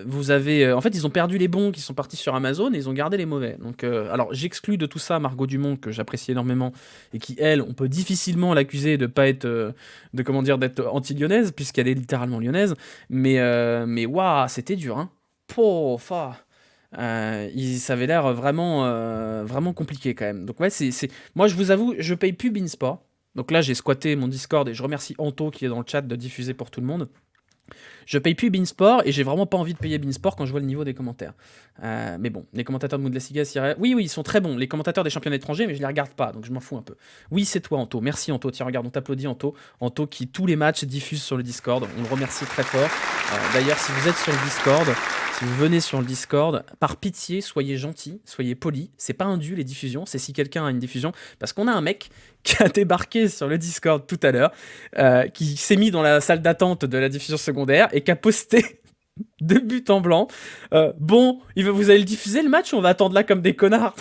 Vous avez, en fait, ils ont perdu les bons qui sont partis sur Amazon et ils ont gardé les mauvais. Donc, alors, j'exclus de tout ça Margot Dumont que j'apprécie énormément et qui, elle, on peut difficilement l'accuser de pas être, de comment dire, d'être anti-lyonnaise puisqu'elle est littéralement lyonnaise. Mais waouh, c'était dur, hein. Pouah. Ça avait l'air vraiment, vraiment compliqué quand même. Donc ouais, moi je vous avoue, je paye plus Beansport. Donc là j'ai squatté mon Discord et je remercie Anto qui est dans le chat de diffuser pour tout le monde. Je paye plus Beansport et j'ai vraiment pas envie de payer Beansport quand je vois le niveau des commentaires. Mais bon, les commentateurs de Bundesliga, oui, ils sont très bons. Les commentateurs des championnats étrangers, mais je les regarde pas, donc je m'en fous un peu. Oui, c'est toi, Anto. Merci, Anto. Tiens, regarde, on t'applaudit, Anto. Anto qui, tous les matchs, diffuse sur le Discord. On le remercie très fort. D'ailleurs, si vous êtes sur le Discord, si vous venez sur le Discord, par pitié, soyez gentils, soyez polis. C'est pas un dû, les diffusions, c'est si quelqu'un a une diffusion. Parce qu'on a un mec qui a débarqué sur le Discord tout à l'heure, qui s'est mis dans la salle d'attente de la diffusion secondaire et qui a posté de but en blanc. Bon, vous allez le diffuser le match ou on va attendre là comme des connards?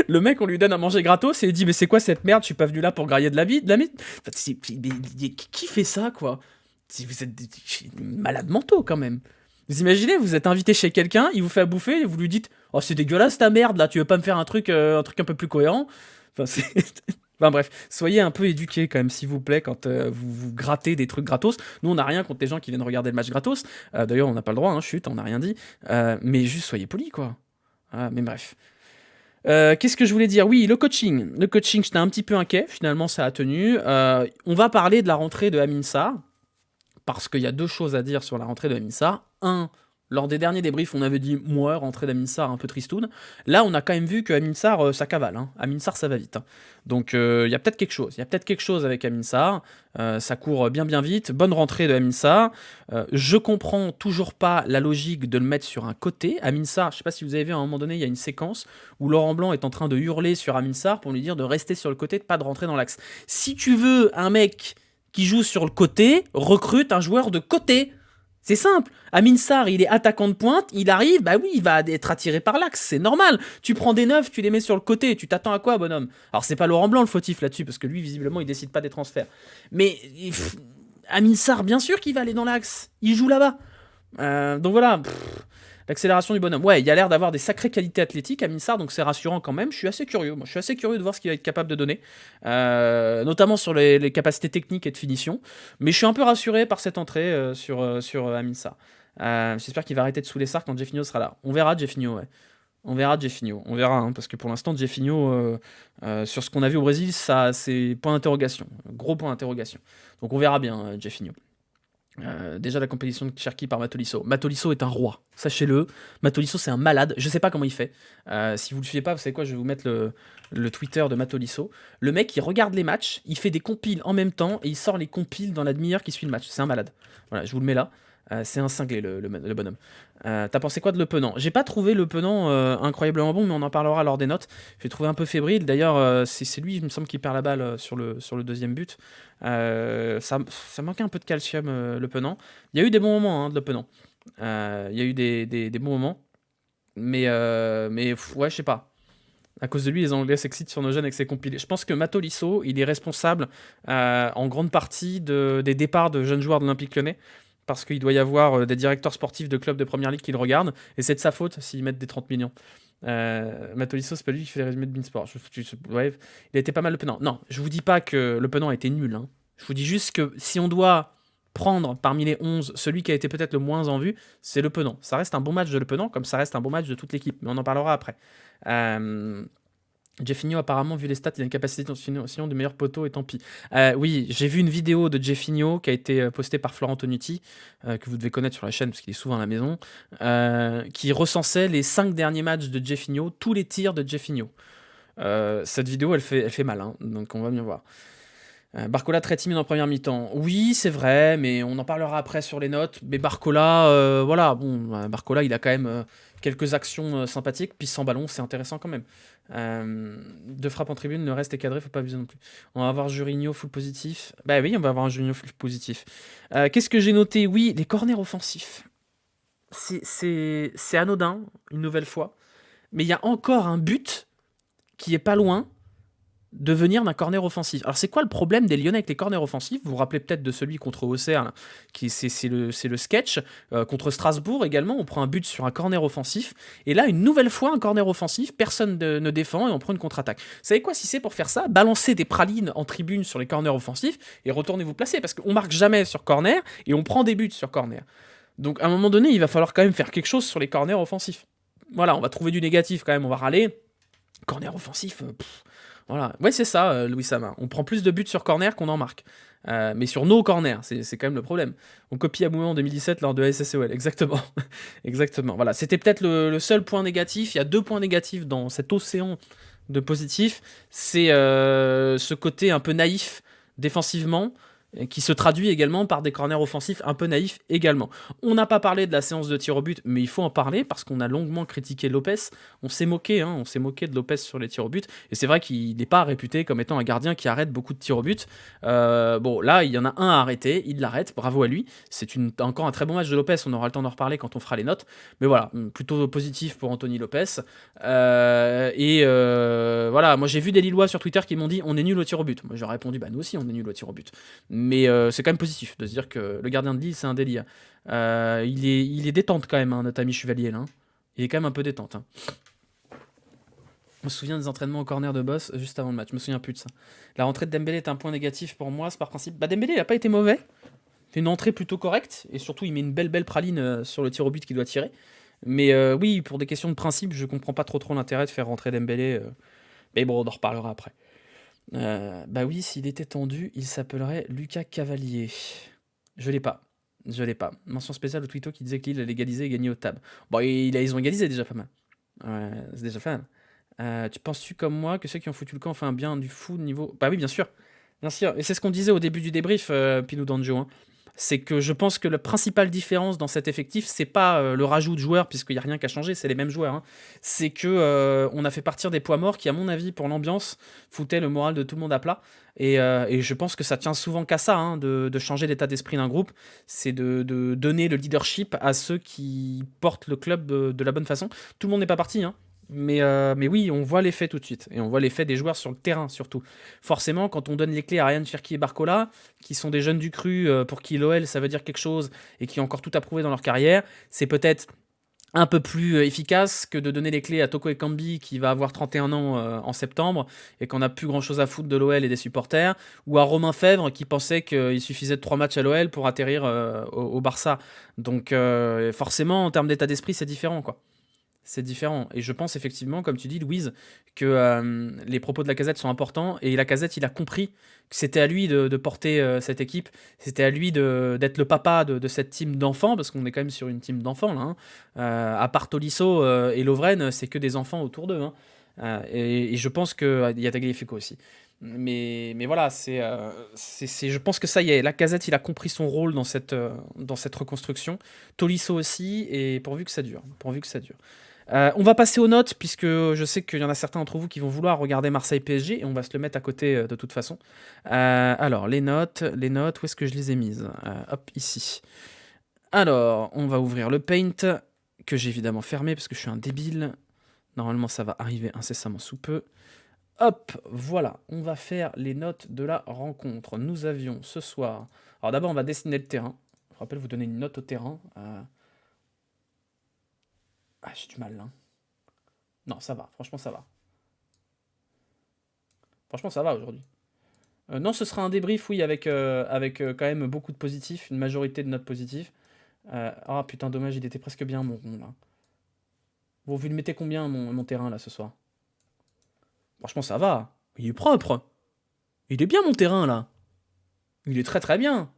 Le mec, on lui donne à manger gratos et il dit mais c'est quoi cette merde? Je suis pas venu là pour grailler de la bite. Enfin, qui fait ça, quoi? Si vous êtes des malades mentaux quand même. Vous imaginez, vous êtes invité chez quelqu'un, il vous fait à bouffer et vous lui dites oh c'est dégueulasse ta merde là, tu veux pas me faire un truc un peu plus cohérent? Enfin c'est Enfin bref, soyez un peu éduqués quand même, s'il vous plaît, quand vous grattez des trucs gratos. Nous, on n'a rien contre les gens qui viennent regarder le match gratos. D'ailleurs, on n'a pas le droit, hein, chut, on n'a rien dit. Mais juste soyez polis, quoi. Mais bref. Qu'est-ce que je voulais dire? Oui, le coaching. Le coaching, j'étais un petit peu inquiet. Finalement, ça a tenu. On va parler de la rentrée de Amin Sarr, parce qu'il y a deux choses à dire sur la rentrée de Amin Sarr. Un, lors des derniers débriefs, on avait dit moi, rentrée d'Amin Sarr un peu tristoun. Là, on a quand même vu que Amin Sarr, ça cavale. Hein. Amin Sarr, ça va vite. Hein. Donc, il y a peut-être quelque chose. Il y a peut-être quelque chose avec Amin Sarr. Ça court bien vite. Bonne rentrée de Amin Sarr. Je comprends toujours pas la logique de le mettre sur un côté. Amin Sarr, je sais pas si vous avez vu à un moment donné, il y a une séquence où Laurent Blanc est en train de hurler sur Amin Sarr pour lui dire de rester sur le côté, de pas de rentrer dans l'axe. Si tu veux un mec qui joue sur le côté, recrute un joueur de côté. C'est simple. Amin Sarr, il est attaquant de pointe, il arrive, bah oui, il va être attiré par l'axe, c'est normal. Tu prends des neufs, tu les mets sur le côté, tu t'attends à quoi, bonhomme? Alors c'est pas Laurent Blanc le fautif là-dessus, parce que lui, visiblement, il décide pas des transferts. Mais Amin Sarr, bien sûr qu'il va aller dans l'axe. Il joue là-bas. Donc voilà. L'accélération du bonhomme. Ouais, il a l'air d'avoir des sacrées qualités athlétiques, Amin Sarr, donc c'est rassurant quand même. Je suis assez curieux. Moi, je suis assez curieux de voir ce qu'il va être capable de donner, notamment sur les capacités techniques et de finition. Mais je suis un peu rassuré par cette entrée sur Amin Sarr. J'espère qu'il va arrêter de saouler Sarr quand Jeffinho sera là. On verra Jeffinho, ouais. On verra Jeffinho. On verra, hein, parce que pour l'instant, Jeffinho, sur ce qu'on a vu au Brésil, ça, c'est point d'interrogation. Gros point d'interrogation. Donc on verra bien, Jeffinho. Déjà la compétition de Cherki par Matolisso. Matolisso est un roi, sachez-le. Matolisso c'est un malade, je sais pas comment il fait. Si vous le suivez pas, vous savez quoi, je vais vous mettre le Twitter de Matolisso. Le mec il regarde les matchs, il fait des compiles en même temps et il sort les compiles dans la demi-heure qui suit le match. C'est un malade. Voilà, je vous le mets là. C'est un cinglé le bonhomme. T'as pensé quoi de Le Penant? J'ai pas trouvé Le Penant incroyablement bon, mais on en parlera lors des notes. J'ai trouvé un peu fébrile. D'ailleurs, c'est lui, il me semble, qui perd la balle sur le deuxième but. Ça manquait un peu de calcium, Le Penant. Il y a eu des bons moments, hein, de Le Penant. Il y a eu des bons moments. Mais ouais, je sais pas. À cause de lui, les Anglais s'excitent sur nos jeunes avec ses compilés. Je pense que Matolisso, il est responsable en grande partie des départs de jeunes joueurs de l'Olympique Lyonnais. Parce qu'il doit y avoir des directeurs sportifs de clubs de première ligue qui le regardent, et c'est de sa faute s'ils mettent des 30 millions. Matolisso, c'est pas lui qui fait les résumés de Beansport. Ouais, il a été pas mal Le Penant. Non, je vous dis pas que Le Penant a été nul. Hein. Je vous dis juste que si on doit prendre parmi les 11 celui qui a été peut-être le moins en vue, c'est Le Penant. Ça reste un bon match de Le Penant, comme ça reste un bon match de toute l'équipe, mais on en parlera après. Jeffinho, apparemment, vu les stats, il a une capacité sinon de meilleur poteau et tant pis. Oui, j'ai vu une vidéo de Jeffinho qui a été postée par Florent Tonuti, que vous devez connaître sur la chaîne parce qu'il est souvent à la maison, qui recensait les 5 derniers matchs de Jeffinho, tous les tirs de Jeffinho. Cette vidéo, elle fait mal, hein, donc on va bien voir. Barcola très timide en première mi-temps. Oui, c'est vrai, mais on en parlera après sur les notes. Mais Barcola, voilà, bon, Barcola, il a quand même quelques actions sympathiques. Puis sans ballon, c'est intéressant quand même. Deux frappes en tribune, le reste est cadré, faut pas abuser non plus. On va avoir Jurinho full positif. Bah oui, on va avoir un Jurinho full positif. Qu'est-ce que j'ai noté? Oui, les corners offensifs. C'est anodin, une nouvelle fois. Mais il y a encore un but qui est pas loin de venir d'un corner offensif. Alors c'est quoi le problème des Lyonnais avec les corners offensifs? Vous vous rappelez peut-être de celui contre Auxerre, là, c'est le sketch. Contre Strasbourg également, on prend un but sur un corner offensif. Et là, une nouvelle fois, un corner offensif, personne ne défend et on prend une contre-attaque. Vous savez quoi, si c'est pour faire ça, balancez des pralines en tribune sur les corners offensifs et retournez vous placer. Parce qu'on marque jamais sur corner et on prend des buts sur corner. Donc à un moment donné, il va falloir quand même faire quelque chose sur les corners offensifs. Voilà, on va trouver du négatif quand même, on va râler. Corner offensif, voilà. Ouais, c'est ça, Louis Sama. On prend plus de buts sur corner qu'on en marque. Mais sur nos corners, c'est quand même le problème. On copie Amoumé en 2017 lors de SSOL, exactement. Exactement. Voilà, c'était peut-être le seul point négatif. Il y a 2 points négatifs dans cet océan de positifs. C'est ce côté un peu naïf défensivement, qui se traduit également par des corners offensifs un peu naïfs également. On n'a pas parlé de la séance de tir au but, mais il faut en parler parce qu'on a longuement critiqué Lopez. On s'est moqué, hein, on s'est moqué de Lopez sur les tirs au but, et c'est vrai qu'il n'est pas réputé comme étant un gardien qui arrête beaucoup de tirs au but. Bon, là, il y en a un à arrêter, il l'arrête, bravo à lui. C'est encore un très bon match de Lopez, on aura le temps d'en reparler quand on fera les notes. Mais voilà, plutôt positif pour Anthony Lopez. Voilà, moi j'ai vu des Lillois sur Twitter qui m'ont dit on est nul au tir au but. Moi j'ai répondu bah nous aussi on est nul au tir au but. Mais c'est quand même positif de se dire que le gardien de Lille, c'est un délire. Il est détente quand même, hein, notre ami Chevalier. Là, hein. Il est quand même un peu détente. Hein. Je me souviens des entraînements au corner de boss juste avant le match. Je me souviens plus de ça. La rentrée de Dembélé est un point négatif pour moi, c'est par principe. Bah, Dembélé, il a pas été mauvais. C'est une entrée plutôt correcte. Et surtout, il met une belle praline sur le tir au but qu'il doit tirer. Mais oui, pour des questions de principe, je comprends pas trop l'intérêt de faire rentrer Dembélé. Mais bon, on en reparlera après. Bah oui, s'il était tendu, il s'appellerait Lucas Cavalier. Je l'ai pas. Je l'ai pas. Mention spéciale au Twito qui disait que Lille allait égaliser et gagner au tab. Bon, ils ont égalisé déjà pas mal. Ouais, c'est déjà pas mal. Tu penses-tu comme moi que ceux qui ont foutu le camp ont fait un bien du fou de niveau... Bah oui, bien sûr. Bien sûr. Et c'est ce qu'on disait au début du débrief, Pinou Danjo. Hein. C'est que je pense que la principale différence dans cet effectif, c'est pas le rajout de joueurs, puisqu'il n'y a rien qu'à changer, c'est les mêmes joueurs. Hein. C'est que on a fait partir des poids morts qui, à mon avis, pour l'ambiance, foutaient le moral de tout le monde à plat. Et je pense que ça tient souvent qu'à ça, hein, de changer l'état d'esprit d'un groupe. C'est de donner le leadership à ceux qui portent le club de la bonne façon. Tout le monde n'est pas parti, hein. Mais oui, on voit l'effet tout de suite. Et on voit l'effet des joueurs sur le terrain, surtout. Forcément, quand on donne les clés à Ryan Cherki et Barcola, qui sont des jeunes du cru, pour qui l'OL, ça veut dire quelque chose, et qui ont encore tout à prouver dans leur carrière, c'est peut-être un peu plus efficace que de donner les clés à Toko Ekambi, qui va avoir 31 ans en septembre, et qu'on n'a plus grand-chose à foutre de l'OL et des supporters, ou à Romain Fèvre, qui pensait qu'il suffisait de 3 matchs à l'OL pour atterrir au Barça. Donc forcément, en termes d'état d'esprit, c'est différent, quoi. C'est différent. Et je pense effectivement, comme tu dis, Louise, que les propos de Lacazette sont importants. Et Lacazette, il a compris que c'était à lui de porter cette équipe. C'était à lui d'être le papa de cette team d'enfants, parce qu'on est quand même sur une team d'enfants, là. Hein. À part Tolisso et Lovren, c'est que des enfants autour d'eux. Hein. Et je pense qu'il y a Tagliafico aussi. Mais voilà, je pense que ça y est, Lacazette, il a compris son rôle dans cette reconstruction. Tolisso aussi, et pourvu que ça dure. Pourvu que ça dure. On va passer aux notes, puisque je sais qu'il y en a certains d'entre vous qui vont vouloir regarder Marseille-PSG, et on va se le mettre à côté de toute façon. Alors, les notes, où est-ce que je les ai mises? Hop, ici. Alors, on va ouvrir le Paint, que j'ai évidemment fermé, parce que je suis un débile. Normalement, ça va arriver incessamment sous peu. Hop, voilà, on va faire les notes de la rencontre. Nous avions ce soir... Alors d'abord, on va dessiner le terrain. Je rappelle, vous donnez une note au terrain. Ah, j'ai du mal, là. Non, ça va, franchement, ça va. Franchement, ça va aujourd'hui. Non, ce sera un débrief, oui, avec quand même beaucoup de positifs, une majorité de notes positives. Ah, putain, dommage, il était presque bien, mon rond, là. Bon, vous le mettez combien, mon terrain, là, ce soir? Franchement, ça va. Il est propre. Il est bien, mon terrain, là. Il est très, très bien.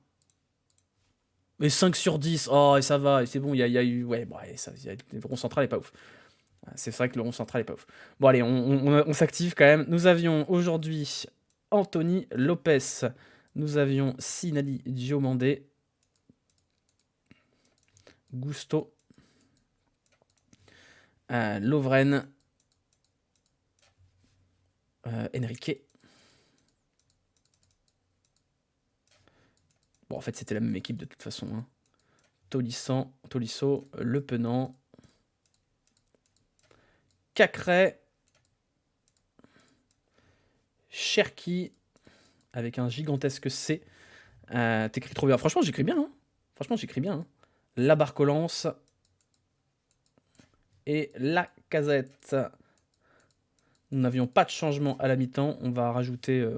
Mais 5 sur 10, oh, et ça va, et c'est bon, il y a eu... Ouais, bon, le rond central est pas ouf. C'est vrai que le rond central est pas ouf. Bon, allez, on s'active quand même. Nous avions aujourd'hui Anthony Lopes. Nous avions Sinali Diomandé, Gusto, Lovren, Enrique. Bon, en fait, c'était la même équipe de toute façon. Hein. Tolisso, Le Penant, Cacré, Cherki, avec un gigantesque C. T'écris trop bien. Franchement, j'écris bien. Hein. Franchement, j'écris bien. Hein. La Barcolance et la Casette. Nous n'avions pas de changement à la mi-temps. On va rajouter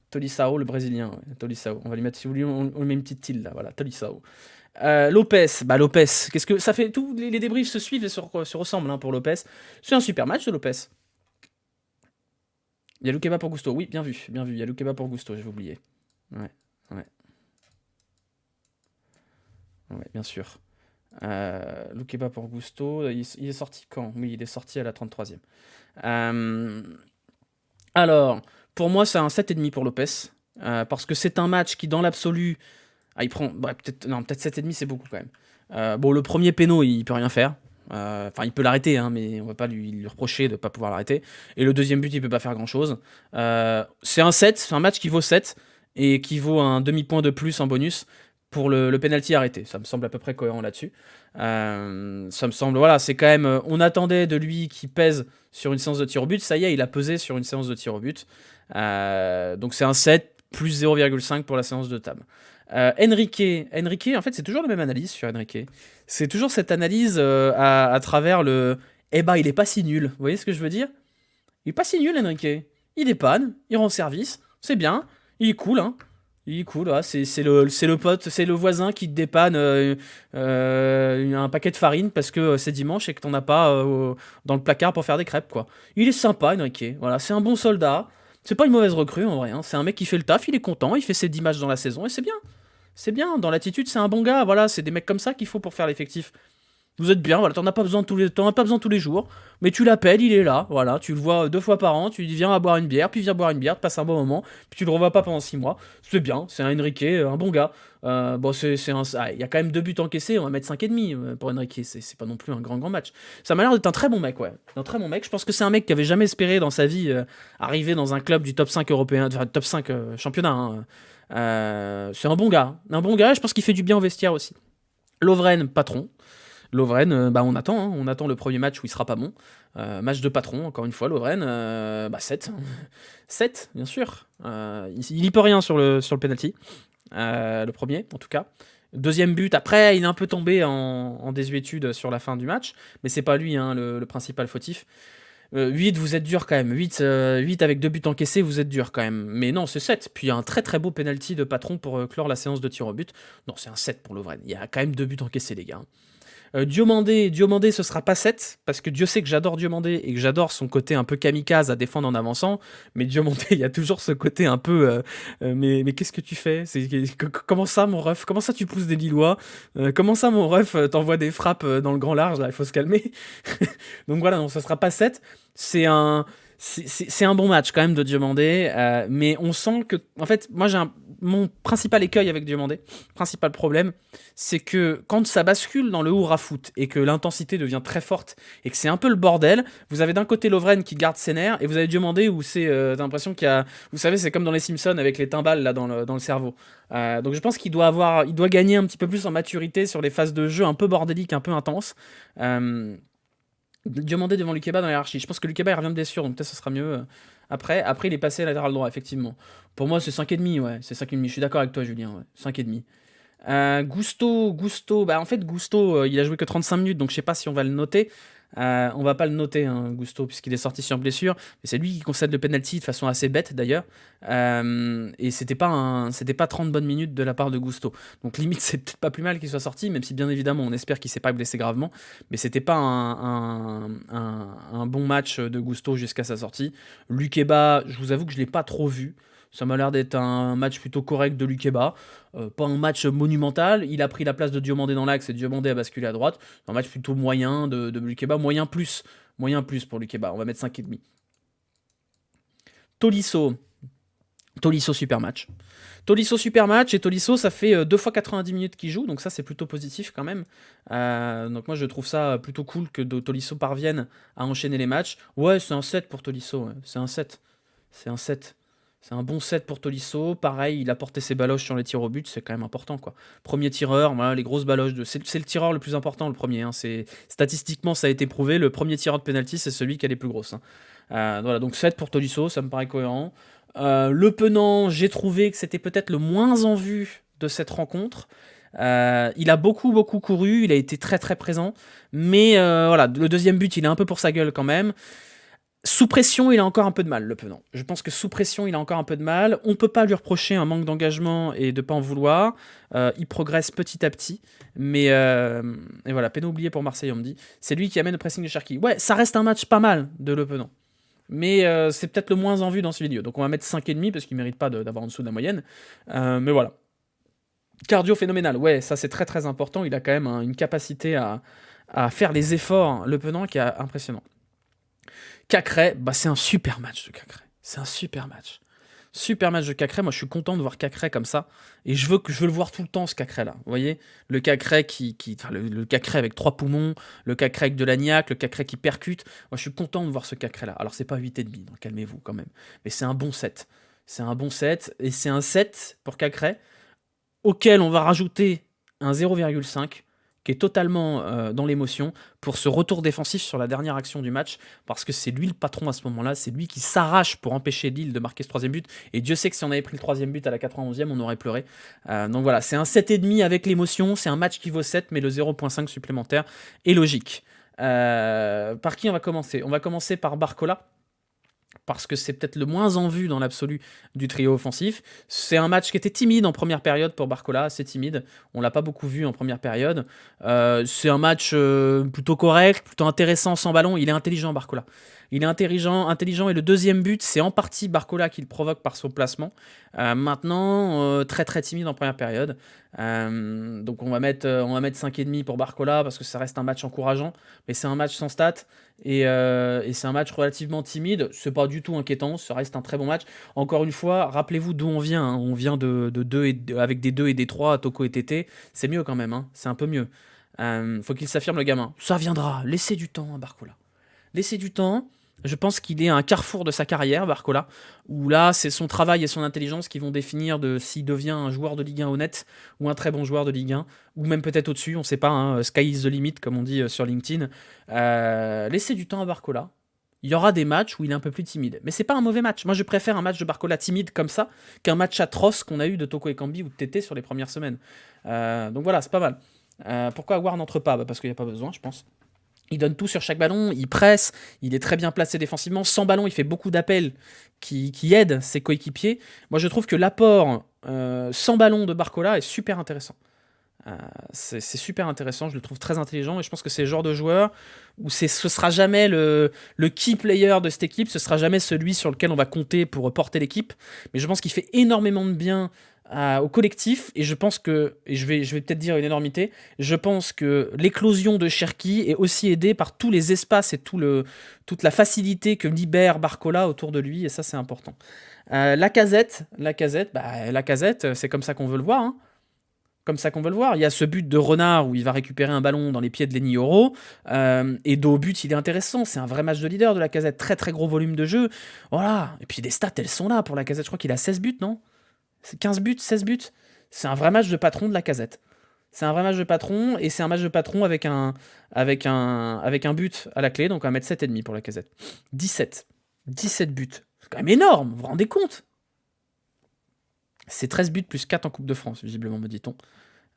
Tolisso, le Brésilien. Ouais. Tolisso. On va lui mettre, si vous voulez, on lui met une petite tilde là. Voilà, Tolisso. Lopes, qu'est-ce que ça fait? Tous les débriefs se suivent et se ressemblent hein, pour Lopes. C'est un super match de Lopes. Il y a Loukeba pour Gusto. Oui, bien vu. Il y a Loukeba pour Gusto, j'avais oublié. Ouais. Ouais, bien sûr. Loukeba pour Gusto. Il est sorti quand? Oui, il est sorti à la 33e. Alors, pour moi, c'est un 7,5 pour Lopes. Parce que c'est un match qui, dans l'absolu... il prend... peut-être 7,5, c'est beaucoup quand même. Bon, le premier péno, il peut rien faire. Enfin, il peut l'arrêter, hein, mais on va pas lui reprocher de ne pas pouvoir l'arrêter. Et le deuxième but, il peut pas faire grand-chose. C'est un 7, c'est un match qui vaut 7 et qui vaut un demi-point de plus en bonus pour le penalty arrêté. Ça me semble à peu près cohérent là-dessus. Ça me semble, voilà, c'est quand même... on attendait de lui qu'il pèse sur une séance de tir au but. Ça y est, il a pesé sur une séance de tir au but. Donc c'est un 7 plus 0,5 pour la séance de table. Enrique, en fait, c'est toujours la même analyse sur Enrique. C'est toujours cette analyse à travers le « Eh ben, il est pas si nul ». Vous voyez ce que je veux dire? Il est pas si nul, Enrique. Il dépanne, il rend service, c'est bien, il est cool, hein. Il est cool, ouais. C'est le pote, c'est le voisin qui te dépanne un paquet de farine parce que c'est dimanche et que t'en as pas dans le placard pour faire des crêpes, quoi. Il est sympa, Enrique. Voilà, c'est un bon soldat. C'est pas une mauvaise recrue, en vrai. Hein. C'est un mec qui fait le taf, il est content, il fait ses 10 matchs dans la saison et c'est bien. C'est bien, dans l'attitude, c'est un bon gars. Voilà, c'est des mecs comme ça qu'il faut pour faire l'effectif. Vous êtes bien, voilà, t'en as pas besoin tous les jours, mais tu l'appelles, il est là, voilà, tu le vois 2 fois par an, tu lui dis viens à boire une bière, puis viens boire une bière, tu passes un bon moment, puis tu le revois pas pendant 6 mois, c'est bien, c'est un Enrique, un bon gars. Bon, il y a quand même 2 buts encaissés, on va mettre 5,5 pour Enrique, c'est pas non plus un grand match. Ça m'a l'air d'être un très bon mec, ouais, un très bon mec, je pense que c'est un mec qui avait jamais espéré dans sa vie arriver dans un club du top 5 européen, enfin top 5 championnat, hein. C'est un bon gars, je pense qu'il fait du bien au vestiaire aussi. Lovren, patron. Lovren, on attend le premier match où il sera pas bon. Match de patron, encore une fois, Lovren, 7. 7, bien sûr. Il y peut rien sur le penalty. Le premier, en tout cas. Deuxième but, après, il est un peu tombé en désuétude sur la fin du match, mais c'est pas lui hein, le principal fautif. 8, vous êtes dur quand même. 8 avec 2 buts encaissés, vous êtes dur quand même. Mais non, c'est 7. Puis il y a un très très beau penalty de patron pour clore la séance de tir au but. Non, c'est un 7 pour Lovren. Il y a quand même 2 buts encaissés, les gars. Diomandé, ce sera pas 7, parce que Dieu sait que j'adore Diomandé et que j'adore son côté un peu kamikaze à défendre en avançant, mais Diomandé, il y a toujours ce côté un peu mais qu'est-ce que tu fais? Comment ça, mon ref? Comment ça, tu pousses des Lillois? Comment ça, mon ref, t'envoies des frappes dans le grand large? Là, il faut se calmer. Donc voilà, non, ça sera pas 7. C'est un bon match quand même de Diomandé, mais on sent que, en fait, moi mon principal écueil avec Diomandé, principal problème, c'est que quand ça bascule dans le hurrah-foot et que l'intensité devient très forte et que c'est un peu le bordel, vous avez d'un côté Lovren qui garde ses nerfs et vous avez Diomandé où t'as l'impression qu'il y a, vous savez, c'est comme dans les Simpsons avec les timbales là dans le cerveau. Donc je pense qu'il doit gagner un petit peu plus en maturité sur les phases de jeu un peu bordéliques, un peu intenses. Diomandé devant Loukeba dans la hiérarchie. Je pense que Loukeba il revient de blessure, donc peut-être ça sera mieux. Après, il est passé à latéral droit, effectivement. Pour moi, c'est 5,5, ouais. C'est 5,5. Je suis d'accord avec toi, Julien, ouais. 5,5. Gusto, en fait, Gusto, il a joué que 35 minutes, donc je sais pas si on va le noter. On va pas le noter, hein, Gusto, puisqu'il est sorti sur blessure. Mais c'est lui qui concède le penalty de façon assez bête, d'ailleurs. Et c'était pas 30 bonnes minutes de la part de Gusto. Donc limite, c'est peut-être pas plus mal qu'il soit sorti, même si bien évidemment, on espère qu'il s'est pas blessé gravement. Mais c'était pas un bon match de Gusto jusqu'à sa sortie. Loukeba, je vous avoue que je l'ai pas trop vu. Ça m'a l'air d'être un match plutôt correct de Loukeba. Pas un match monumental. Il a pris la place de Diomandé dans l'axe et Diomandé a basculé à droite. Un match plutôt moyen de Loukeba. Moyen plus pour Loukeba. On va mettre 5,5. Tolisso. Tolisso, super match. Tolisso, super match, et Tolisso, ça fait 2 fois 90 minutes qu'il joue, donc ça, c'est plutôt positif quand même. Donc moi, je trouve ça plutôt cool que Tolisso parvienne à enchaîner les matchs. Ouais, c'est un 7 pour Tolisso, ouais. C'est un 7. C'est un 7. C'est un bon 7 pour Tolisso. Pareil, il a porté ses baloches sur les tirs au but, c'est quand même important, quoi. Premier tireur, voilà, les grosses baloches. C'est le tireur le plus important, le premier, hein. Statistiquement, ça a été prouvé. Le premier tireur de penalty, c'est celui qui a les plus grosses, hein. Voilà, donc 7 pour Tolisso, ça me paraît cohérent. Le Penant, j'ai trouvé que c'était peut-être le moins en vue de cette rencontre. Il a beaucoup couru, il a été très très présent, mais voilà, le deuxième but, il est un peu pour sa gueule quand même. Sous pression, il a encore un peu de mal, le Penant. Je pense que sous pression, il a encore un peu de mal. On peut pas lui reprocher un manque d'engagement et de pas en vouloir. Il progresse petit à petit, mais et voilà, peine oublié pour Marseille, on me dit. C'est lui qui amène le pressing de Cherki. Ouais, ça reste un match pas mal de Le Penant. Mais c'est peut-être le moins en vue dans ce vidéo. Donc on va mettre 5,5 parce qu'il ne mérite pas d'avoir en dessous de la moyenne. Mais voilà. Cardio phénoménal. Ouais, ça c'est très très important. Il a quand même une capacité à faire les efforts, Le Penant, qui est impressionnant. Cacré, bah, c'est un super match de Cacré. C'est un super match. Super match de Cacré. Moi, je suis content de voir Cacré comme ça. Et je veux le voir tout le temps, ce Cacré-là. Vous voyez, le Cacré le Cacré avec 3 poumons, le Cacré avec de l'agnac, le Cacré qui percute. Moi, je suis content de voir ce Cacré-là. Alors, c'est pas 8,5, donc calmez-vous quand même. Mais c'est un bon 7. C'est un bon 7. Et c'est un 7 pour Cacré, auquel on va rajouter un 0,5 qui est totalement dans l'émotion pour ce retour défensif sur la dernière action du match, parce que c'est lui le patron à ce moment-là, c'est lui qui s'arrache pour empêcher Lille de marquer ce 3e but, et Dieu sait que si on avait pris le 3e but à la 91e, on aurait pleuré. Donc voilà, c'est un 7,5 avec l'émotion, c'est un match qui vaut 7, mais le 0,5 supplémentaire est logique. Par qui on va commencer ? On va commencer par Barcola, parce que c'est peut-être le moins en vue dans l'absolu du trio offensif. C'est un match qui était timide en première période pour Barcola, assez timide. On l'a pas beaucoup vu en première période. C'est un match plutôt correct, plutôt intéressant sans ballon. Il est intelligent, Barcola. Il est intelligent, et le deuxième but, c'est en partie Barcola qui le provoque par son placement. Maintenant, très très timide en première période. Donc on va mettre 5,5 pour Barcola parce que ça reste un match encourageant, mais c'est un match sans stats et c'est un match relativement timide. C'est pas du tout inquiétant, ça reste un très bon match. Encore une fois, rappelez-vous d'où on vient, hein. On vient avec des 2 et des 3, Toko et Tété. C'est mieux quand même, hein. C'est un peu mieux. Faut qu'il s'affirme, le gamin. Ça viendra, laissez du temps à Barcola. Laissez du temps. Je pense qu'il est à un carrefour de sa carrière, Barcola, où là, c'est son travail et son intelligence qui vont définir s'il devient un joueur de Ligue 1 honnête ou un très bon joueur de Ligue 1, ou même peut-être au-dessus, on ne sait pas, hein, sky is the limit, comme on dit sur LinkedIn. Laissez du temps à Barcola. Il y aura des matchs où il est un peu plus timide. Mais c'est pas un mauvais match. Moi, je préfère un match de Barcola timide comme ça qu'un match atroce qu'on a eu de Toko Ekambi ou de Tété sur les premières semaines. Donc voilà, c'est pas mal. Pourquoi Aouar n'entre pas ? Parce qu'il n'y a pas besoin, je pense. Il donne tout sur chaque ballon, il presse, il est très bien placé défensivement. Sans ballon, il fait beaucoup d'appels qui aident ses coéquipiers. Moi, je trouve que l'apport sans ballon de Barcola est super intéressant. C'est super intéressant, je le trouve très intelligent, et je pense que c'est le genre de joueur où ce sera jamais le key player de cette équipe, ce sera jamais celui sur lequel on va compter pour porter l'équipe, mais je pense qu'il fait énormément de bien au collectif, et je pense que, et je vais peut-être dire une énormité, je pense que l'éclosion de Cherki est aussi aidée par tous les espaces et toute la facilité que libère Barcola autour de lui, et ça c'est important. Lacazette, c'est comme ça qu'on veut le voir, hein. Comme ça qu'on veut le voir. Il y a ce but de Renard où il va récupérer un ballon dans les pieds de Lenny Yoro. Et dos au but, il est intéressant. C'est un vrai match de leader de Lacazette. Très très gros volume de jeu. Voilà. Et puis les stats, elles sont là pour Lacazette. Je crois qu'il a 16 buts, non ? C'est 15 buts, 16 buts. C'est un vrai match de patron de Lacazette. C'est un vrai match de patron, et c'est un match de patron avec un but à la clé. Donc on va mettre 7,5 pour Lacazette. 17 buts. C'est quand même énorme, vous vous rendez compte ? C'est 13 buts plus 4 en Coupe de France, visiblement, me dit-on.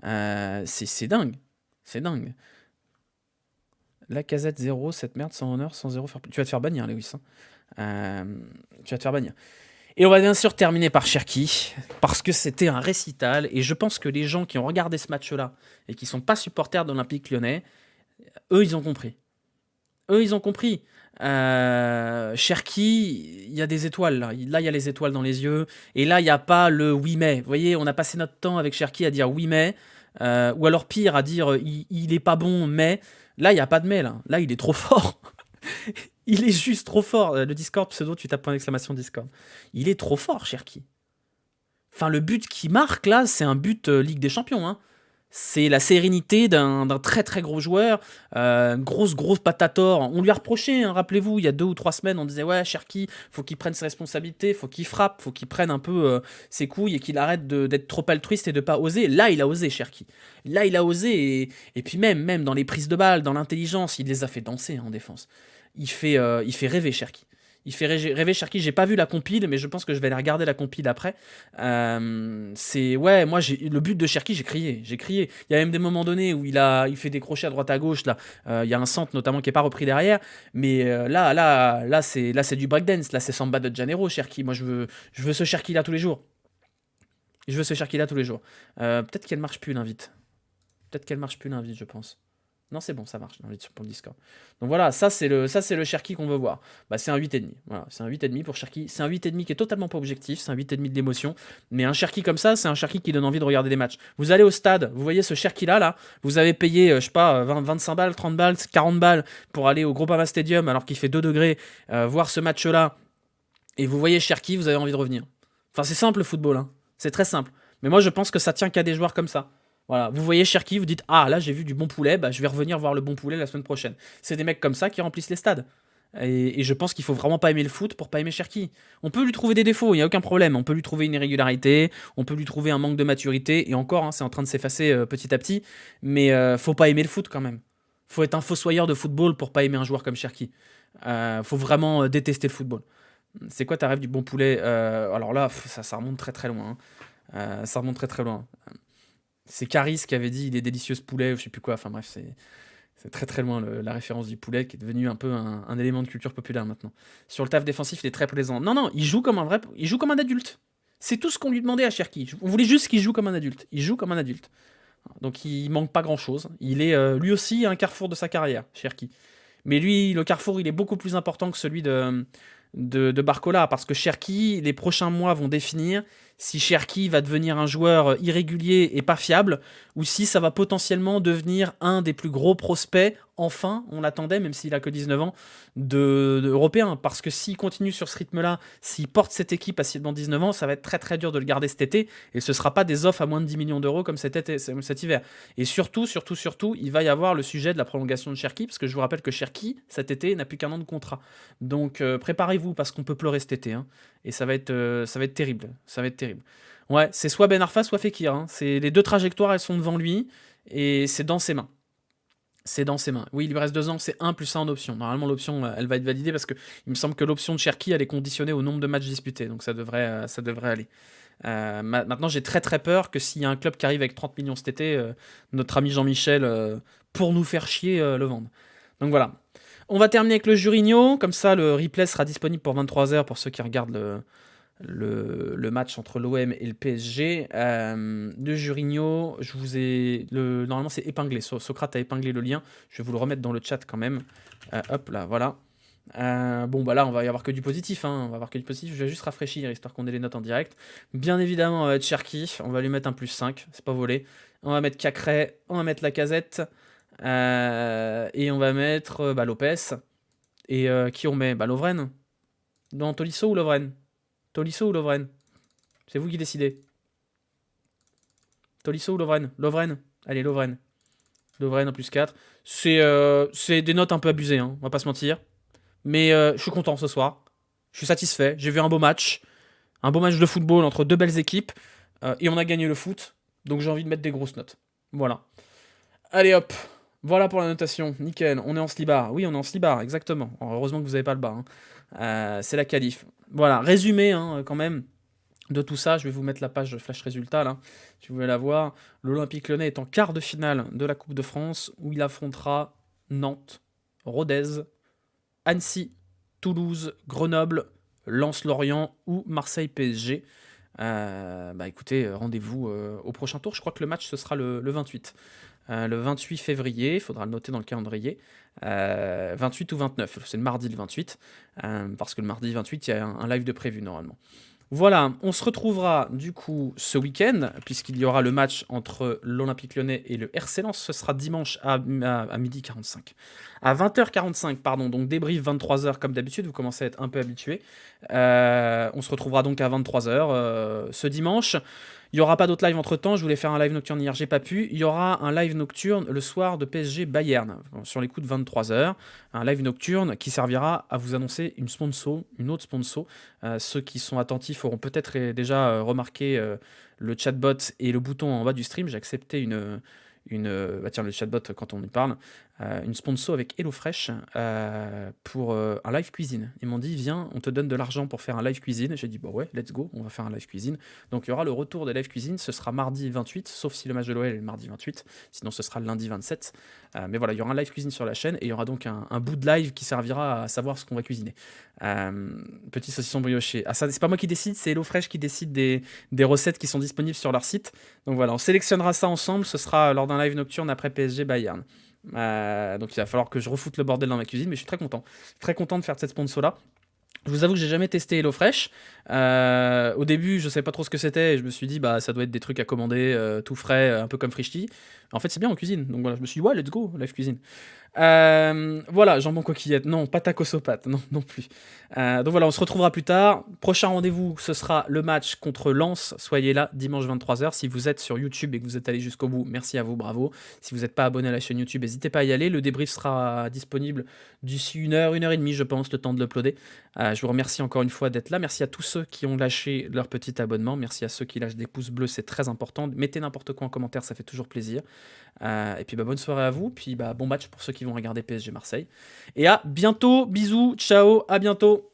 C'est dingue. C'est dingue. Lacazette 0, cette merde, sans honneur, sans 0. Tu vas te faire bannir, Lewis. Hein. Tu vas te faire bannir. Et on va bien sûr terminer par Cherki, parce que c'était un récital, et je pense que les gens qui ont regardé ce match-là, et qui ne sont pas supporters de l'Olympique Lyonnais, eux, ils ont compris. Cherki, il y a des étoiles là. Là, il y a les étoiles dans les yeux. Et là, il n'y a pas le oui mais. Vous voyez, on a passé notre temps avec Cherki à dire oui mais. Ou alors pire, à dire il est pas bon mais. Là, il n'y a pas de mais là. Là, il est trop fort. Il est juste trop fort. Le Discord pseudo, tu tapes point d'exclamation Discord. Il est trop fort, Cherki. Enfin, le but qu'il marque là, c'est un but Ligue des Champions, hein. C'est la sérénité d'un très très gros joueur, grosse patator. On lui a reproché, hein, rappelez-vous, il y a 2 ou 3 semaines, on disait ouais, Cherki, faut qu'il prenne ses responsabilités, faut qu'il frappe, faut qu'il prenne un peu ses couilles et qu'il arrête d'être trop altruiste et de pas oser. Là, il a osé, Cherki. Là, il a osé et puis même dans les prises de balles, dans l'intelligence, il les a fait danser en défense. Il fait rêver, Cherki. Il fait rêver Cherki. J'ai pas vu la compile, mais je pense que je vais aller regarder la compile après. Ouais, moi, le but de Cherki, j'ai crié. Il y a même des moments donnés où il fait des crochets à droite à gauche. Là, il y a un centre notamment qui est pas repris derrière. Mais là, c'est du breakdance. Là, c'est Samba de Janeiro, Cherki. Moi, je veux ce Cherki là tous les jours. Peut-être qu'elle marche plus l'invite. Je pense. Non, c'est bon, ça marche l'invite pour le Discord. Donc voilà, ça c'est le Cherki qu'on veut voir. Bah, c'est un 8,5. Voilà, c'est un 8,5 pour Cherki. C'est un 8,5 qui est totalement pas objectif, c'est un 8,5 de l'émotion. Mais un Cherki comme ça, c'est un Cherki qui donne envie de regarder des matchs. Vous allez au stade, vous voyez ce Cherki là, vous avez payé, je sais pas, 25 balles, 30 balles, 40 balles pour aller au Groupama Stadium alors qu'il fait 2 degrés, voir ce match-là, et vous voyez Cherki, vous avez envie de revenir. Enfin, c'est simple le football, hein. C'est très simple. Mais moi, je pense que ça tient qu'à des joueurs comme ça. Voilà, vous voyez Cherki, vous dites ah là j'ai vu du bon poulet, bah je vais revenir voir le bon poulet la semaine prochaine. C'est des mecs comme ça qui remplissent les stades. Et je pense qu'il faut vraiment pas aimer le foot pour pas aimer Cherki. On peut lui trouver des défauts, il n'y a aucun problème. On peut lui trouver une irrégularité, on peut lui trouver un manque de maturité, et encore, hein, c'est en train de s'effacer petit à petit. Mais faut pas aimer le foot quand même. Faut être un fossoyeur de football pour pas aimer un joueur comme Cherki. Faut vraiment détester le football. C'est quoi ta rêve du bon poulet? Alors là, ça remonte très très loin, hein. Ça remonte très très loin. C'est Caris qui avait dit il est délicieux ce poulet, ou je sais plus quoi. Enfin bref, c'est très très loin la référence du poulet qui est devenu un peu un élément de culture populaire maintenant. Sur le taf défensif, il est très plaisant. Non, il joue comme un adulte. C'est tout ce qu'on lui demandait à Cherki. On voulait juste qu'il joue comme un adulte. Il joue comme un adulte. Donc il manque pas grand chose. Il est lui aussi à un carrefour de sa carrière, Cherki. Mais lui, le carrefour, il est beaucoup plus important que celui de Barcola, parce que Cherki, les prochains mois vont définir si Cherki va devenir un joueur irrégulier et pas fiable, ou si ça va potentiellement devenir un des plus gros prospects, enfin, on l'attendait, même s'il a que 19 ans, européen. Parce que s'il continue sur ce rythme-là, s'il porte cette équipe à 19 ans, ça va être très très dur de le garder cet été, et ce ne sera pas des offres à moins de 10 millions d'euros comme cet hiver. Et surtout, il va y avoir le sujet de la prolongation de Cherki, parce que je vous rappelle que Cherki, cet été, n'a plus qu'un an de contrat. Donc préparez-vous, parce qu'on peut pleurer cet été, hein. Et ça va être terrible. Ça va être terrible. Ouais, c'est soit Ben Arfa, soit Fekir, hein. Les deux trajectoires, elles sont devant lui, et c'est dans ses mains. Oui, il lui reste 2 ans, c'est 1 plus 1 en option. Normalement, l'option, elle va être validée, parce que il me semble que l'option de Cherki, elle est conditionnée au nombre de matchs disputés, donc ça devrait aller. Maintenant, j'ai très très peur que s'il y a un club qui arrive avec 30 millions cet été, notre ami Jean-Michel, pour nous faire chier, le vende. Donc voilà. On va terminer avec le Jurinho, comme ça le replay sera disponible pour 23h pour ceux qui regardent le match entre l'OM et le PSG. Le Jurinho, normalement c'est épinglé, Socrate a épinglé le lien, je vais vous le remettre dans le chat quand même. Hop là, voilà. Bon bah là on va y avoir que du positif, hein. Je vais juste rafraîchir histoire qu'on ait les notes en direct. Bien évidemment on va mettre Cherki, on va lui mettre un +5, c'est pas volé. On va mettre Cacré, on va mettre Lacazette, et on va mettre Lopez. Et qui on met? Lovren. Dans Tolisso ou Lovren? C'est vous qui décidez. Tolisso ou Lovren? Lovren. Allez, Lovren. Lovren en +4. C'est des notes un peu abusées, hein, on va pas se mentir. Mais je suis content ce soir. Je suis satisfait. J'ai vu un beau match. Un beau match de football entre 2 belles équipes. Et on a gagné le foot. Donc j'ai envie de mettre des grosses notes. Voilà. Allez hop. Voilà pour la notation. Nickel. On est en slibard. Oui, on est en slibard, exactement. Alors, heureusement que vous n'avez pas le bas, hein. C'est la qualif. Voilà. Résumé, hein, quand même, de tout ça. Je vais vous mettre la page flash résultat, là. Si vous voulez la voir. L'Olympique Lyonnais est en quart de finale de la Coupe de France, où il affrontera Nantes, Rodez, Annecy, Toulouse, Grenoble, Lens-Lorient ou Marseille-PSG. Écoutez, rendez-vous au prochain tour. Je crois que le match, ce sera le 28. Le 28 février, il faudra le noter dans le calendrier. 28 ou 29, c'est le mardi le 28. Parce que le mardi 28, il y a un live de prévu normalement. Voilà, on se retrouvera du coup ce week-end, puisqu'il y aura le match entre l'Olympique Lyonnais et le RC Lens. Ce sera dimanche à 12h45. À 20h45, pardon, donc débrief 23h comme d'habitude, vous commencez à être un peu habitués. On se retrouvera donc à 23h ce dimanche. Il n'y aura pas d'autres live entre temps. Je voulais faire un live nocturne hier, j'ai pas pu. Il y aura un live nocturne le soir de PSG Bayern, sur les coups de 23h. Un live nocturne qui servira à vous annoncer une autre sponsor. Ceux qui sont attentifs auront peut-être déjà remarqué le chatbot et le bouton en bas du stream. J'ai accepté tiens, le chatbot quand on y parle, une sponsor avec HelloFresh pour un live cuisine. Ils m'ont dit, viens, on te donne de l'argent pour faire un live cuisine. J'ai dit, bah ouais, let's go, on va faire un live cuisine. Donc il y aura le retour des live cuisine, ce sera mardi 28, sauf si le match de l'OL est le mardi 28, sinon ce sera le lundi 27. Mais voilà, il y aura un live cuisine sur la chaîne et il y aura donc un bout de live qui servira à savoir ce qu'on va cuisiner. Petit saucisson brioché. Ah, ça, c'est pas moi qui décide, c'est HelloFresh qui décide des recettes qui sont disponibles sur leur site. Donc voilà, on sélectionnera ça ensemble, ce sera lors d'un live nocturne après PSG Bayern. Donc il va falloir que je refoute le bordel dans ma cuisine, mais je suis très content. Très content de faire cette sponsor-là. Je vous avoue que j'ai jamais testé HelloFresh. Au début, je savais pas trop ce que c'était et je me suis dit, bah ça doit être des trucs à commander tout frais, un peu comme Frishti. En fait, c'est bien en cuisine. Donc voilà, je me suis dit, ouais, let's go, live cuisine. Voilà, jambon coquillette, non, pas tacos aux pâtes, non, non plus. Donc voilà, on se retrouvera plus tard. Prochain rendez-vous, ce sera le match contre Lens. Soyez là dimanche 23h. Si vous êtes sur YouTube et que vous êtes allé jusqu'au bout, merci à vous, bravo. Si vous n'êtes pas abonné à la chaîne YouTube, n'hésitez pas à y aller. Le débrief sera disponible d'ici 1h et demie, je pense, le temps de l'uploader. Je vous remercie encore une fois d'être là. Merci à tous ceux qui ont lâché leur petit abonnement. Merci à ceux qui lâchent des pouces bleus, c'est très important. Mettez n'importe quoi en commentaire, ça fait toujours plaisir. Et puis bonne soirée à vous. Puis bon match pour ceux qui vont regarder PSG Marseille. Et à bientôt. Bisous. Ciao. À bientôt.